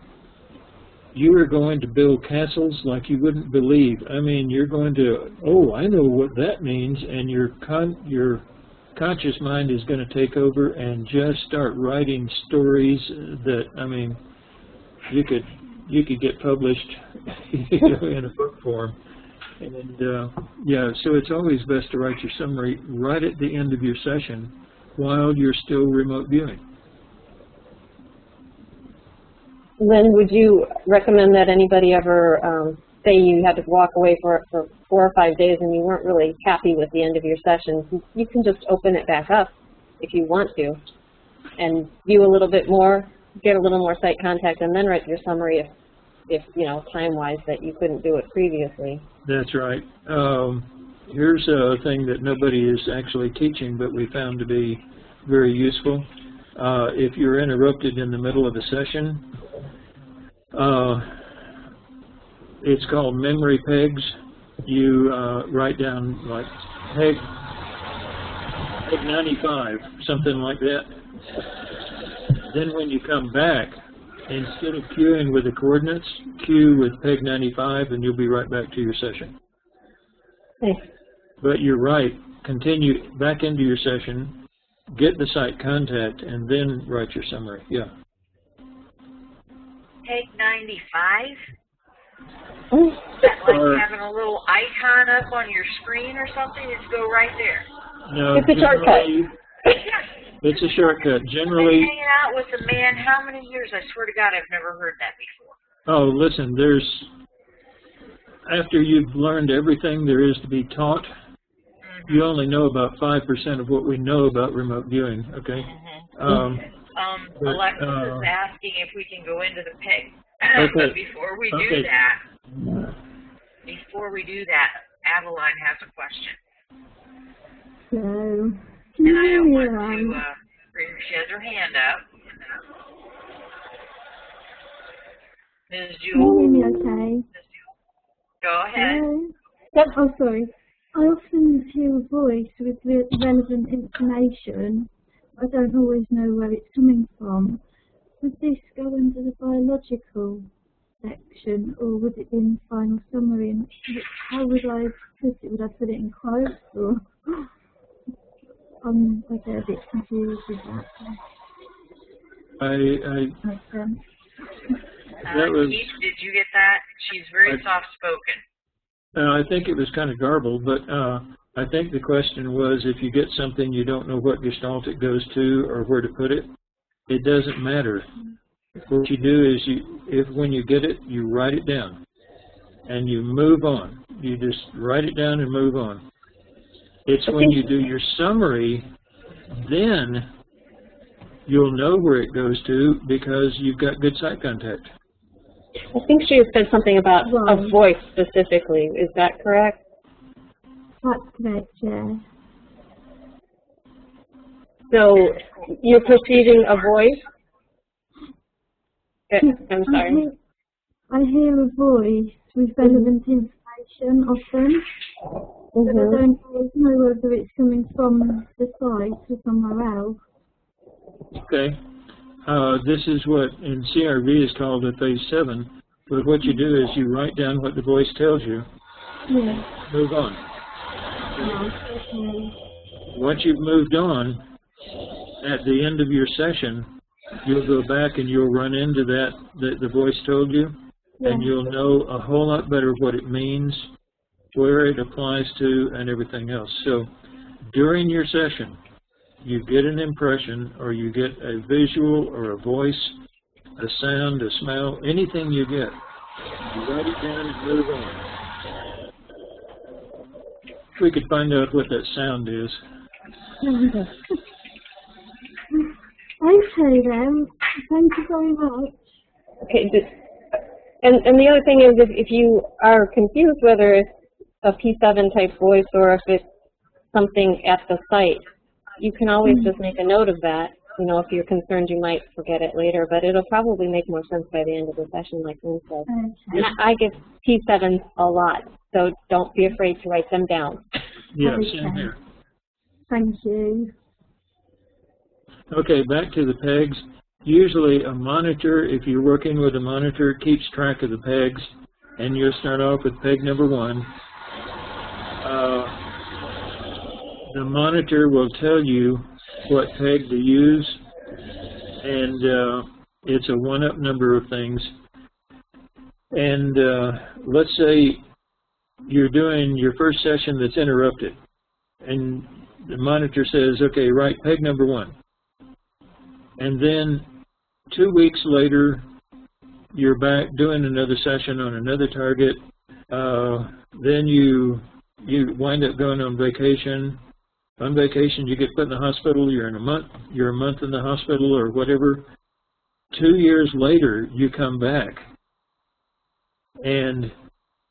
Speaker 3: you are going to build castles like you wouldn't believe. I mean, you're going to, oh, I know what that means, and your conscious mind is going to take over and just start writing stories that, I mean, you could get published in a book form. And yeah, so it's always best to write your summary right at the end of your session while you're still remote viewing.
Speaker 2: Lynn, would you recommend that anybody ever, say you had to walk away for 4 or 5 days and you weren't really happy with the end of your session, you can just open it back up if you want to and view a little bit more, get a little more site contact, and then write your summary if you know, time-wise that you couldn't do it previously.
Speaker 3: That's right. Here's a thing that nobody is actually teaching, but we found to be very useful. If you're interrupted in the middle of a session, it's called memory pegs. You write down like peg 95, something like that. Then when you come back, instead of queuing with the coordinates, queue with peg 95 and you'll be right back to your session.
Speaker 2: Thanks.
Speaker 3: But you're right, continue back into your session, get the site contact, and then write your summary. Yeah.
Speaker 1: Peg 95? Is that like having a little icon up on your screen or something? Just go right there.
Speaker 3: No,
Speaker 2: it's a shortcut.
Speaker 3: It's a shortcut. Generally,
Speaker 1: I've been hanging out with a man how many years? I swear to God, I've never heard that before.
Speaker 3: oh, listen, after you've learned everything there is to be taught, you only know about 5% of what we know about remote viewing, okay?
Speaker 1: Alexis is asking if we can go into the peg.
Speaker 3: Okay.
Speaker 1: But before we do that, Adeline has a question.
Speaker 7: So,
Speaker 1: And I don't want to she has her hand up. Ms.
Speaker 7: can you hear me
Speaker 1: Jewel,
Speaker 7: okay?
Speaker 1: go ahead.
Speaker 7: Hello? Oh, sorry. I often hear a voice with relevant information. I don't always know where it's coming from. Would this go under the biological section, or would it be in the final summary? And how would I put it? Would I put it in quotes, or I get a bit confused with that.
Speaker 1: Keith, did you get that? She's very soft-spoken.
Speaker 3: I think it was kind of garbled, but I think the question was if you get something you don't know what gestalt it goes to or where to put it, it doesn't matter. What you do is when you get it, you write it down and you move on. You just write it down and move on. It's when you do your summary, then you'll know where it goes to because you've got good site contact.
Speaker 2: I think she had said something about a voice specifically. Is that correct?
Speaker 7: That's correct, yeah.
Speaker 2: So you're perceiving a voice? I'm sorry.
Speaker 7: I hear a voice with relevant information often, but I don't always know whether it's coming from the site or somewhere else.
Speaker 3: Okay. This is what in CRV is called a phase 7, but what you do is you write down what the voice tells you, move on. Once you've moved on, at the end of your session, you'll go back and you'll run into that the voice told you, and you'll know a whole lot better what it means, where it applies to, and everything else. So during your session, you get an impression, or you get a visual or a voice, a sound, a smell, anything you get. You write it down and move on. If we could find out what that sound is.
Speaker 7: Okay then, thank you very much.
Speaker 2: Okay, and the other thing is if you are confused whether it's a P7 type voice or if it's something at the site, you can always just make a note of that. You know, if you're concerned you might forget it later, but it'll probably make more sense by the end of the session, like Lynn said. And I give P7s a lot, so don't be afraid to write them down.
Speaker 3: Yeah, same here.
Speaker 7: Thank you.
Speaker 3: Okay, back to the pegs. Usually a monitor, if you're working with a monitor, keeps track of the pegs, and you'll start off with peg number 1. The monitor will tell you what peg to use, and it's a one-up number of things. And let's say you're doing your first session that's interrupted, and the monitor says, okay, write peg number 1. And then 2 weeks later, you're back doing another session on another target. Then you wind up going on vacation. On vacation, you get put in the hospital. You're a month in the hospital or whatever. 2 years later, you come back, and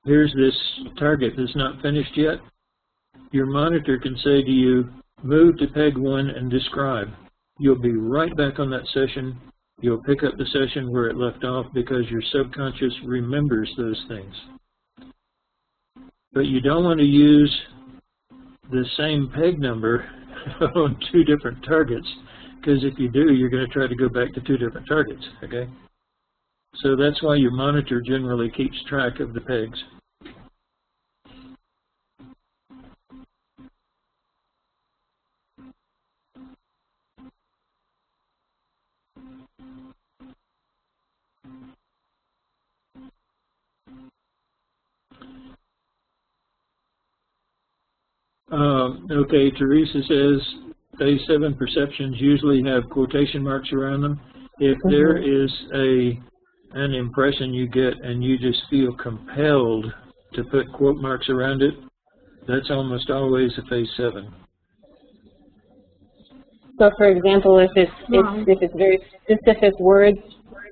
Speaker 3: here's this target that's not finished yet. Your monitor can say to you, move to peg 1 and describe. You'll be right back on that session. You'll pick up the session where it left off because your subconscious remembers those things. But you don't want to use the same peg number on 2 different targets, because if you do, you're going to try to go back to 2 different targets, okay? So that's why your monitor generally keeps track of the pegs. Okay, Teresa says phase 7 perceptions usually have quotation marks around them. If there is an impression you get and you just feel compelled to put quote marks around it, that's almost always a phase 7.
Speaker 2: So, for example, if it's very specific words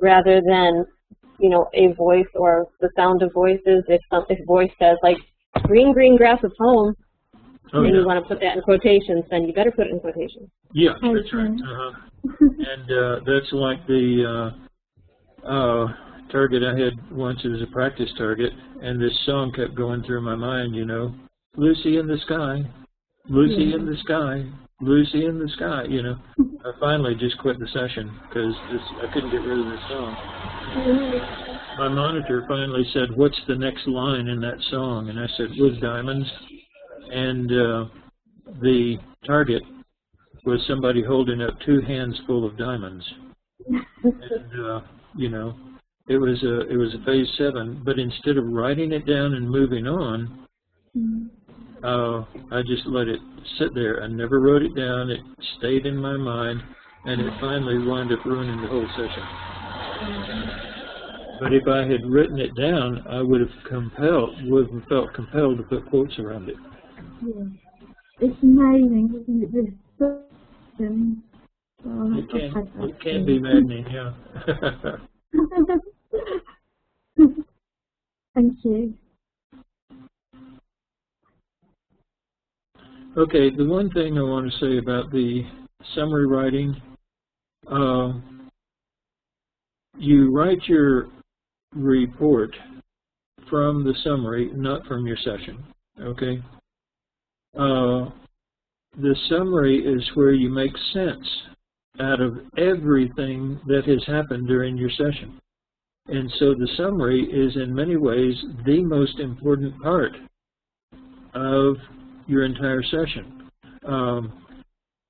Speaker 2: rather than, you know, a voice or the sound of voices, if voice says like green grass of home, and you want to put that in quotations, then you better put it in quotations.
Speaker 3: Yeah, that's right. And that's like the target I had once. It was a practice target, and this song kept going through my mind, you know, Lucy in the sky, Lucy in the sky, Lucy in the sky, you know. I finally just quit the session because I couldn't get rid of this song. My monitor finally said, what's the next line in that song? And I said, with diamonds. And the target was somebody holding up 2 hands full of diamonds. And, you know, it was a phase 7, but instead of writing it down and moving on, I just let it sit there. I never wrote it down. It stayed in my mind, and it finally wound up ruining the whole session. But if I had written it down, I would have felt compelled to put quotes around it.
Speaker 7: Yeah. It's amazing, isn't it? This system.
Speaker 3: It can be maddening, yeah.
Speaker 7: Thank you.
Speaker 3: Okay, the one thing I want to say about the summary writing, you write your report from the summary, not from your session, okay? The summary is where you make sense out of everything that has happened during your session. And so the summary is in many ways the most important part of your entire session.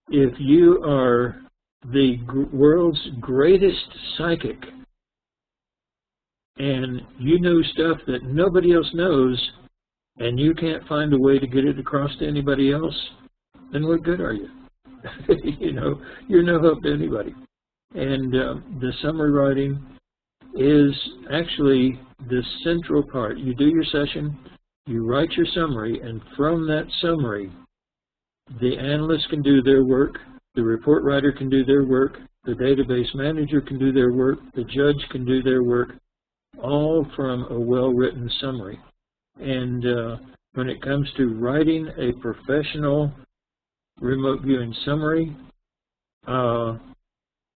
Speaker 3: If you are the world's greatest psychic and you know stuff that nobody else knows, and you can't find a way to get it across to anybody else, then what good are you? You know, you're no help to anybody. And the summary writing is actually the central part. You do your session, you write your summary, and from that summary, the analyst can do their work, the report writer can do their work, the database manager can do their work, the judge can do their work, all from a well-written summary. And when it comes to writing a professional remote viewing summary,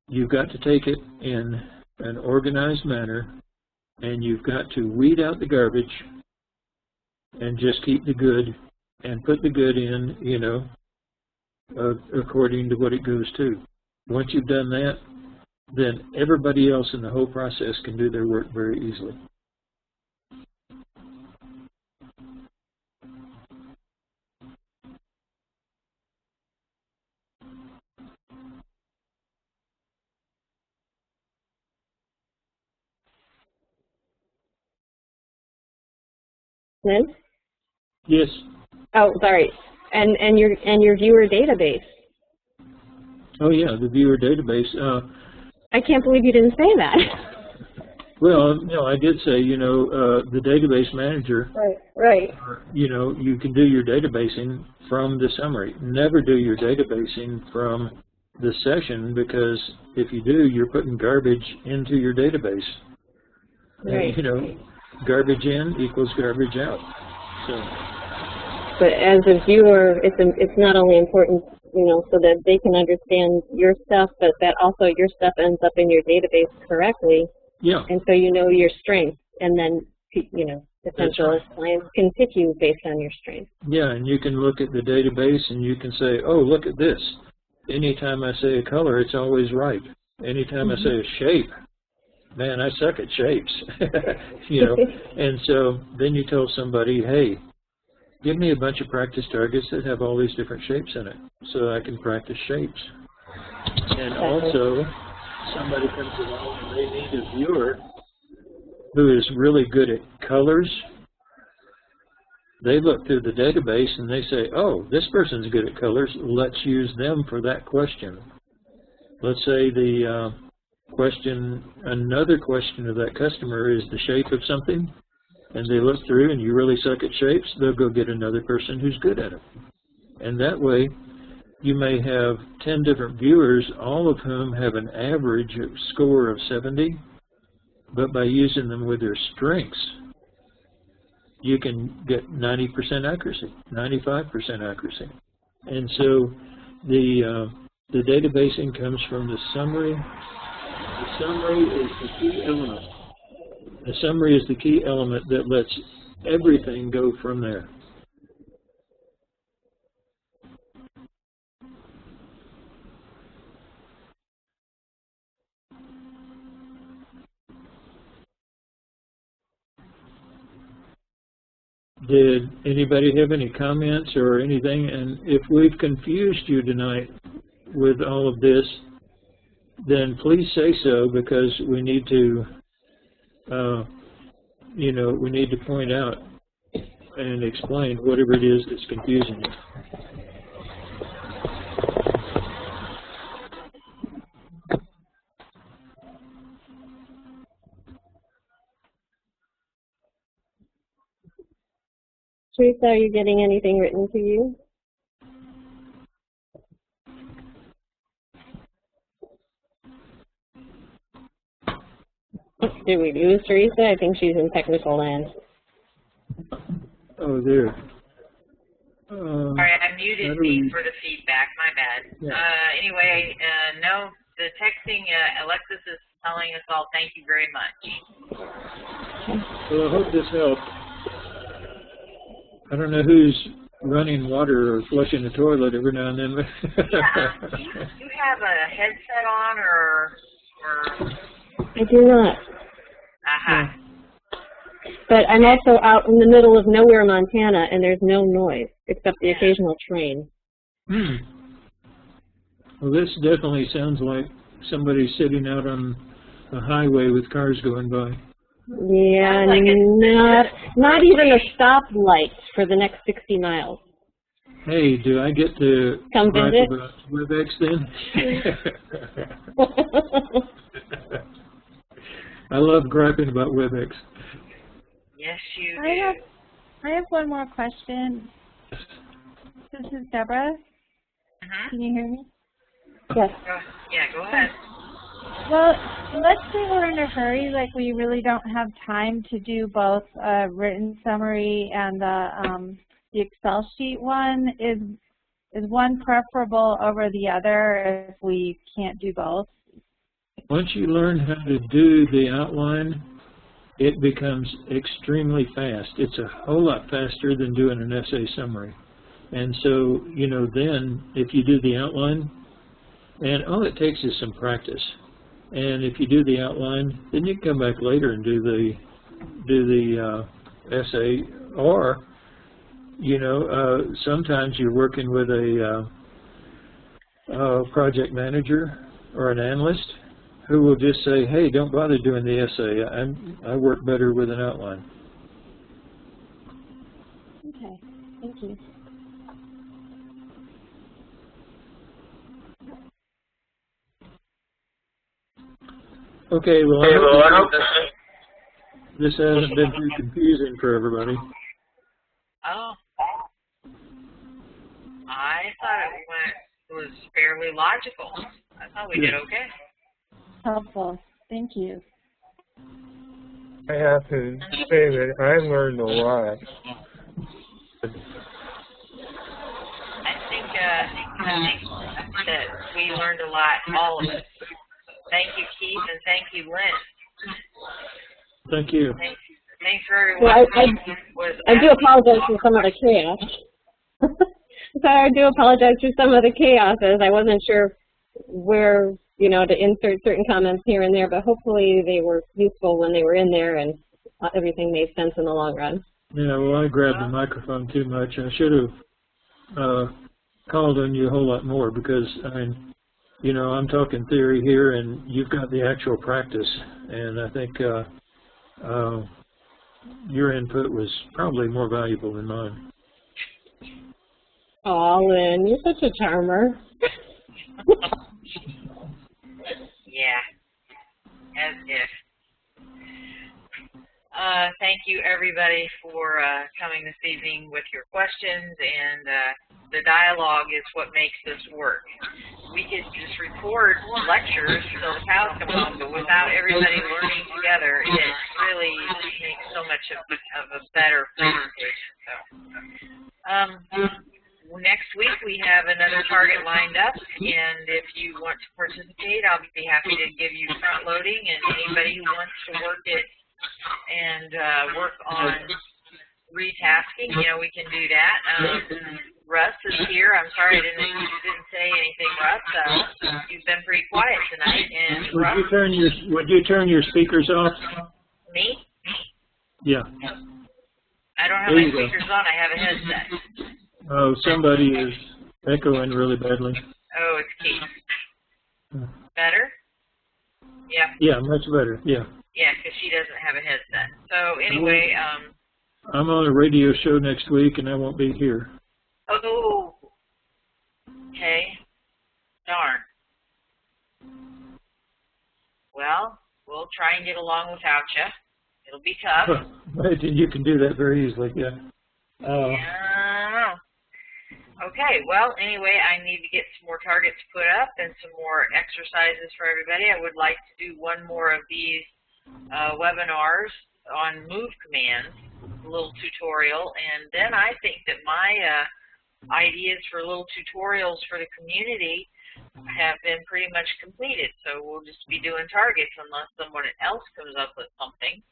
Speaker 3: you've got to take it in an organized manner, and you've got to weed out the garbage and just keep the good and put the good in, you know, according to what it goes to. Once you've done that, then everybody else in the whole process can do their work very easily.
Speaker 2: Lynn?
Speaker 3: Yes.
Speaker 2: Oh, sorry. And your viewer database.
Speaker 3: Oh yeah, the viewer database.
Speaker 2: I can't believe you didn't say that.
Speaker 3: Well, no, I did say, the database manager.
Speaker 2: Right.
Speaker 3: You can do your databasing from the summary. Never do your databasing from the session, because if you do, you're putting garbage into your database.
Speaker 2: Right.
Speaker 3: And, garbage in equals garbage out. So.
Speaker 2: But as a viewer, it's not only important, so that they can understand your stuff, but that also your stuff ends up in your database correctly.
Speaker 3: Yeah.
Speaker 2: And so you know your strengths, and then potential clients can pick you based on your strengths.
Speaker 3: Yeah, and you can look at the database and you can say, oh, look at this. Anytime I say a color, it's always right. Anytime I say a shape, man, I suck at shapes. And so then you tell somebody, hey, give me a bunch of practice targets that have all these different shapes in it so I can practice shapes. And also, somebody comes along and they need a viewer who is really good at colors. They look through the database and they say, oh, this person's good at colors. Let's use them for that question. Let's say the another question of that customer is the shape of something, and they look through and you really suck at shapes, they'll go get another person who's good at it. And that way, you may have 10 different viewers, all of whom have an average score of 70, but by using them with their strengths, you can get 90% accuracy, 95% accuracy. And so the databasing comes from the summary. The summary is the key element. The summary is the key element that lets everything go from there. Did anybody have any comments or anything? And if we've confused you tonight with all of this, then please say so, because we need to, we need to point out and explain whatever it is that's confusing you.
Speaker 2: Teresa, are you getting anything written to you? Did we lose Teresa? I think she's in technical land.
Speaker 3: Oh, there.
Speaker 1: Sorry, I muted me for the feedback. My bad.
Speaker 3: Yeah.
Speaker 1: Anyway, no, the texting, Alexis is telling us all thank you very much.
Speaker 3: Well, I hope this helped. I don't know who's running water or flushing the toilet every now and then.
Speaker 1: Yeah. Do you have a headset on or?
Speaker 2: I do not.
Speaker 1: Aha.
Speaker 2: But I'm also out in the middle of nowhere, Montana, and there's no noise except the occasional train.
Speaker 3: Well, this definitely sounds like somebody sitting out on a highway with cars going by.
Speaker 2: Yeah, like not even a stoplight for the next 60 miles.
Speaker 3: Hey, do I get to
Speaker 2: come visit
Speaker 3: about WebEx then? I love griping about WebEx.
Speaker 1: Yes, you do.
Speaker 6: I have one more question. This is Deborah. Can you hear me?
Speaker 2: Yes.
Speaker 1: Yeah, go ahead.
Speaker 6: Well, let's say we're in a hurry, like we really don't have time to do both a written summary and the Excel sheet one. Is one preferable over the other if we can't do both?
Speaker 3: Once you learn how to do the outline, it becomes extremely fast. It's a whole lot faster than doing an essay summary. And so, then if you do the outline, and all it takes is some practice. And if you do the outline, then you can come back later and do the essay. Or, you know, sometimes you're working with a project manager or an analyst who will just say, hey, don't bother doing the essay. I work better with an outline.
Speaker 6: Okay, thank you.
Speaker 3: Okay, well, I hope this hasn't been too confusing for everybody.
Speaker 1: Oh. I thought it was fairly logical. I thought we did okay.
Speaker 6: Helpful. Thank you.
Speaker 4: I have to say that I learned a lot.
Speaker 1: I think that we learned a lot, all of us. Thank you, Keith, and thank you, Lynn.
Speaker 3: Thank you.
Speaker 1: Thanks for everyone.
Speaker 2: Well, I do apologize for some of the chaos. So I do apologize for some of the chaoses. I wasn't sure where, you know, to insert certain comments here and there, but hopefully they were useful when they were in there and everything made sense in the long run.
Speaker 3: Yeah, well, I grabbed the microphone too much. I should have called on you a whole lot more because, I mean, you know, I'm talking theory here and you've got the actual practice. And I think your input was probably more valuable than mine.
Speaker 2: Oh, Lynn, you're such a charmer.
Speaker 1: Yeah, as if. Thank you, everybody, for coming this evening with your questions, and the dialogue is what makes this work. We could just record lectures till the cows come home, but without everybody learning together, it really makes so much of a better presentation. So, next week we have another target lined up, and if you want to participate, I'll be happy to give you front loading, and anybody who wants to work it and work on retasking, you know, we can do that. Russ is here. I'm sorry I didn't say anything, Russ. You've been pretty quiet tonight. And
Speaker 3: would you turn your speakers off?
Speaker 1: Me?
Speaker 3: Yeah.
Speaker 1: I don't have my speakers on. I have a headset.
Speaker 3: Oh, somebody is echoing really badly.
Speaker 1: Oh, it's Keith. Better? Yeah.
Speaker 3: Yeah, much better. Yeah.
Speaker 1: Yeah, because she doesn't have a headset. So anyway,
Speaker 3: I'm on a radio show next week, and I won't be here.
Speaker 1: Oh. Okay. Darn. Well, we'll try and get along without you. It'll be tough.
Speaker 3: You can do that very easily. Yeah.
Speaker 1: Yeah. Okay, well, anyway, I need to get some more targets put up and some more exercises for everybody. I would like to do one more of these webinars on move commands, a little tutorial, and then I think that my ideas for little tutorials for the community have been pretty much completed. So we'll just be doing targets unless someone else comes up with something.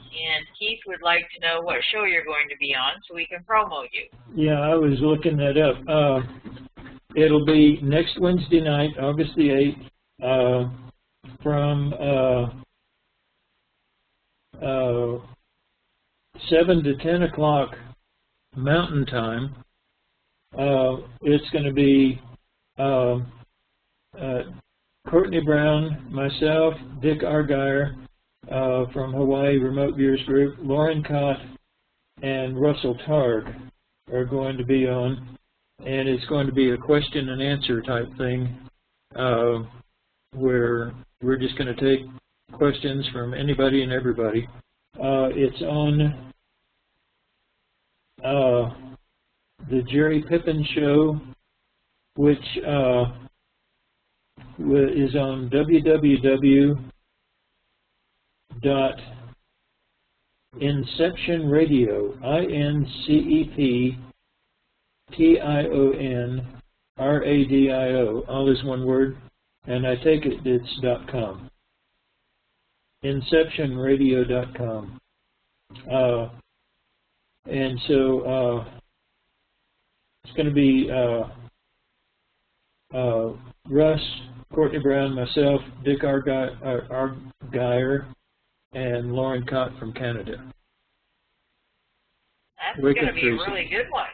Speaker 1: And Keith would like to know what show you're going to be on so we can promo you. Yeah,
Speaker 3: I was looking that up. It'll be next Wednesday night, August the 8th, from 7 to 10 o'clock Mountain Time. It's going to be Courtney Brown, myself, Dick Argire, from Hawaii Remote Viewers Group, Lauren Cott, and Russell Targ are going to be on, and it's going to be a question and answer type thing where we're just going to take questions from anybody and everybody. It's on the Jerry Pippin Show, which is on www.inceptionradio, INCEPTIONRADIO, all is one word, and I take it it's .com. Inceptionradio.com. And so it's going to be Russ, Courtney Brown, myself, Dick Argyle, and Lauren Cott from Canada.
Speaker 1: That's going to be a really good one.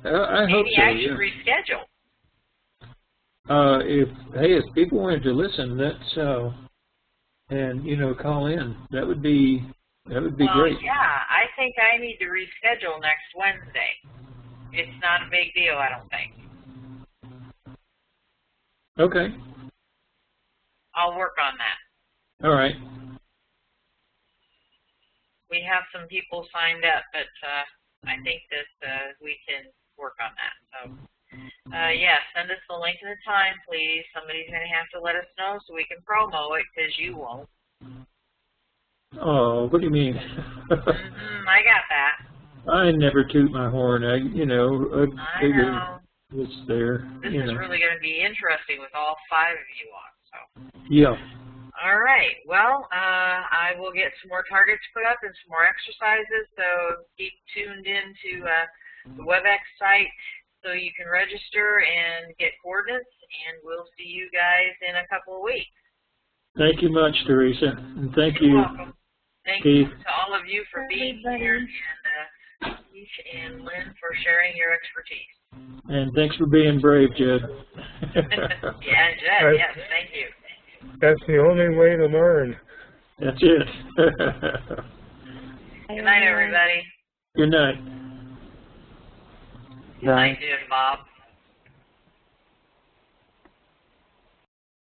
Speaker 3: I hope
Speaker 1: Maybe
Speaker 3: so,
Speaker 1: I should reschedule.
Speaker 3: If people wanted to listen, that's and call in, that would be great.
Speaker 1: Yeah, I think I need to reschedule next Wednesday. It's not a big deal, I don't think.
Speaker 3: Okay.
Speaker 1: I'll work on that.
Speaker 3: All right.
Speaker 1: We have some people signed up, but I think that we can work on that. So, yeah, send us the link and the time, please. Somebody's going to have to let us know so we can promo it, because you won't.
Speaker 3: Oh, what do you mean?
Speaker 1: I got that.
Speaker 3: I never toot my horn. I
Speaker 1: know.
Speaker 3: It's there.
Speaker 1: This is really going to be interesting with all 5 of you on. So.
Speaker 3: Yeah.
Speaker 1: All right. Well, I will get some more targets put up and some more exercises. So keep tuned into the WebEx site so you can register and get coordinates. And we'll see you guys in a couple of weeks.
Speaker 3: Thank you much, Teresa. And thank
Speaker 1: You're
Speaker 3: you.
Speaker 1: welcome. Thank
Speaker 3: Keith.
Speaker 1: you to all of you for being here, and Keith and Lynn for sharing your expertise.
Speaker 3: And thanks for being brave, Jed.
Speaker 1: Yeah, Jed, yes, thank you.
Speaker 4: That's the only way to learn.
Speaker 3: That's it.
Speaker 1: Good night, everybody.
Speaker 3: Good night.
Speaker 1: Good night, Jed, Bob.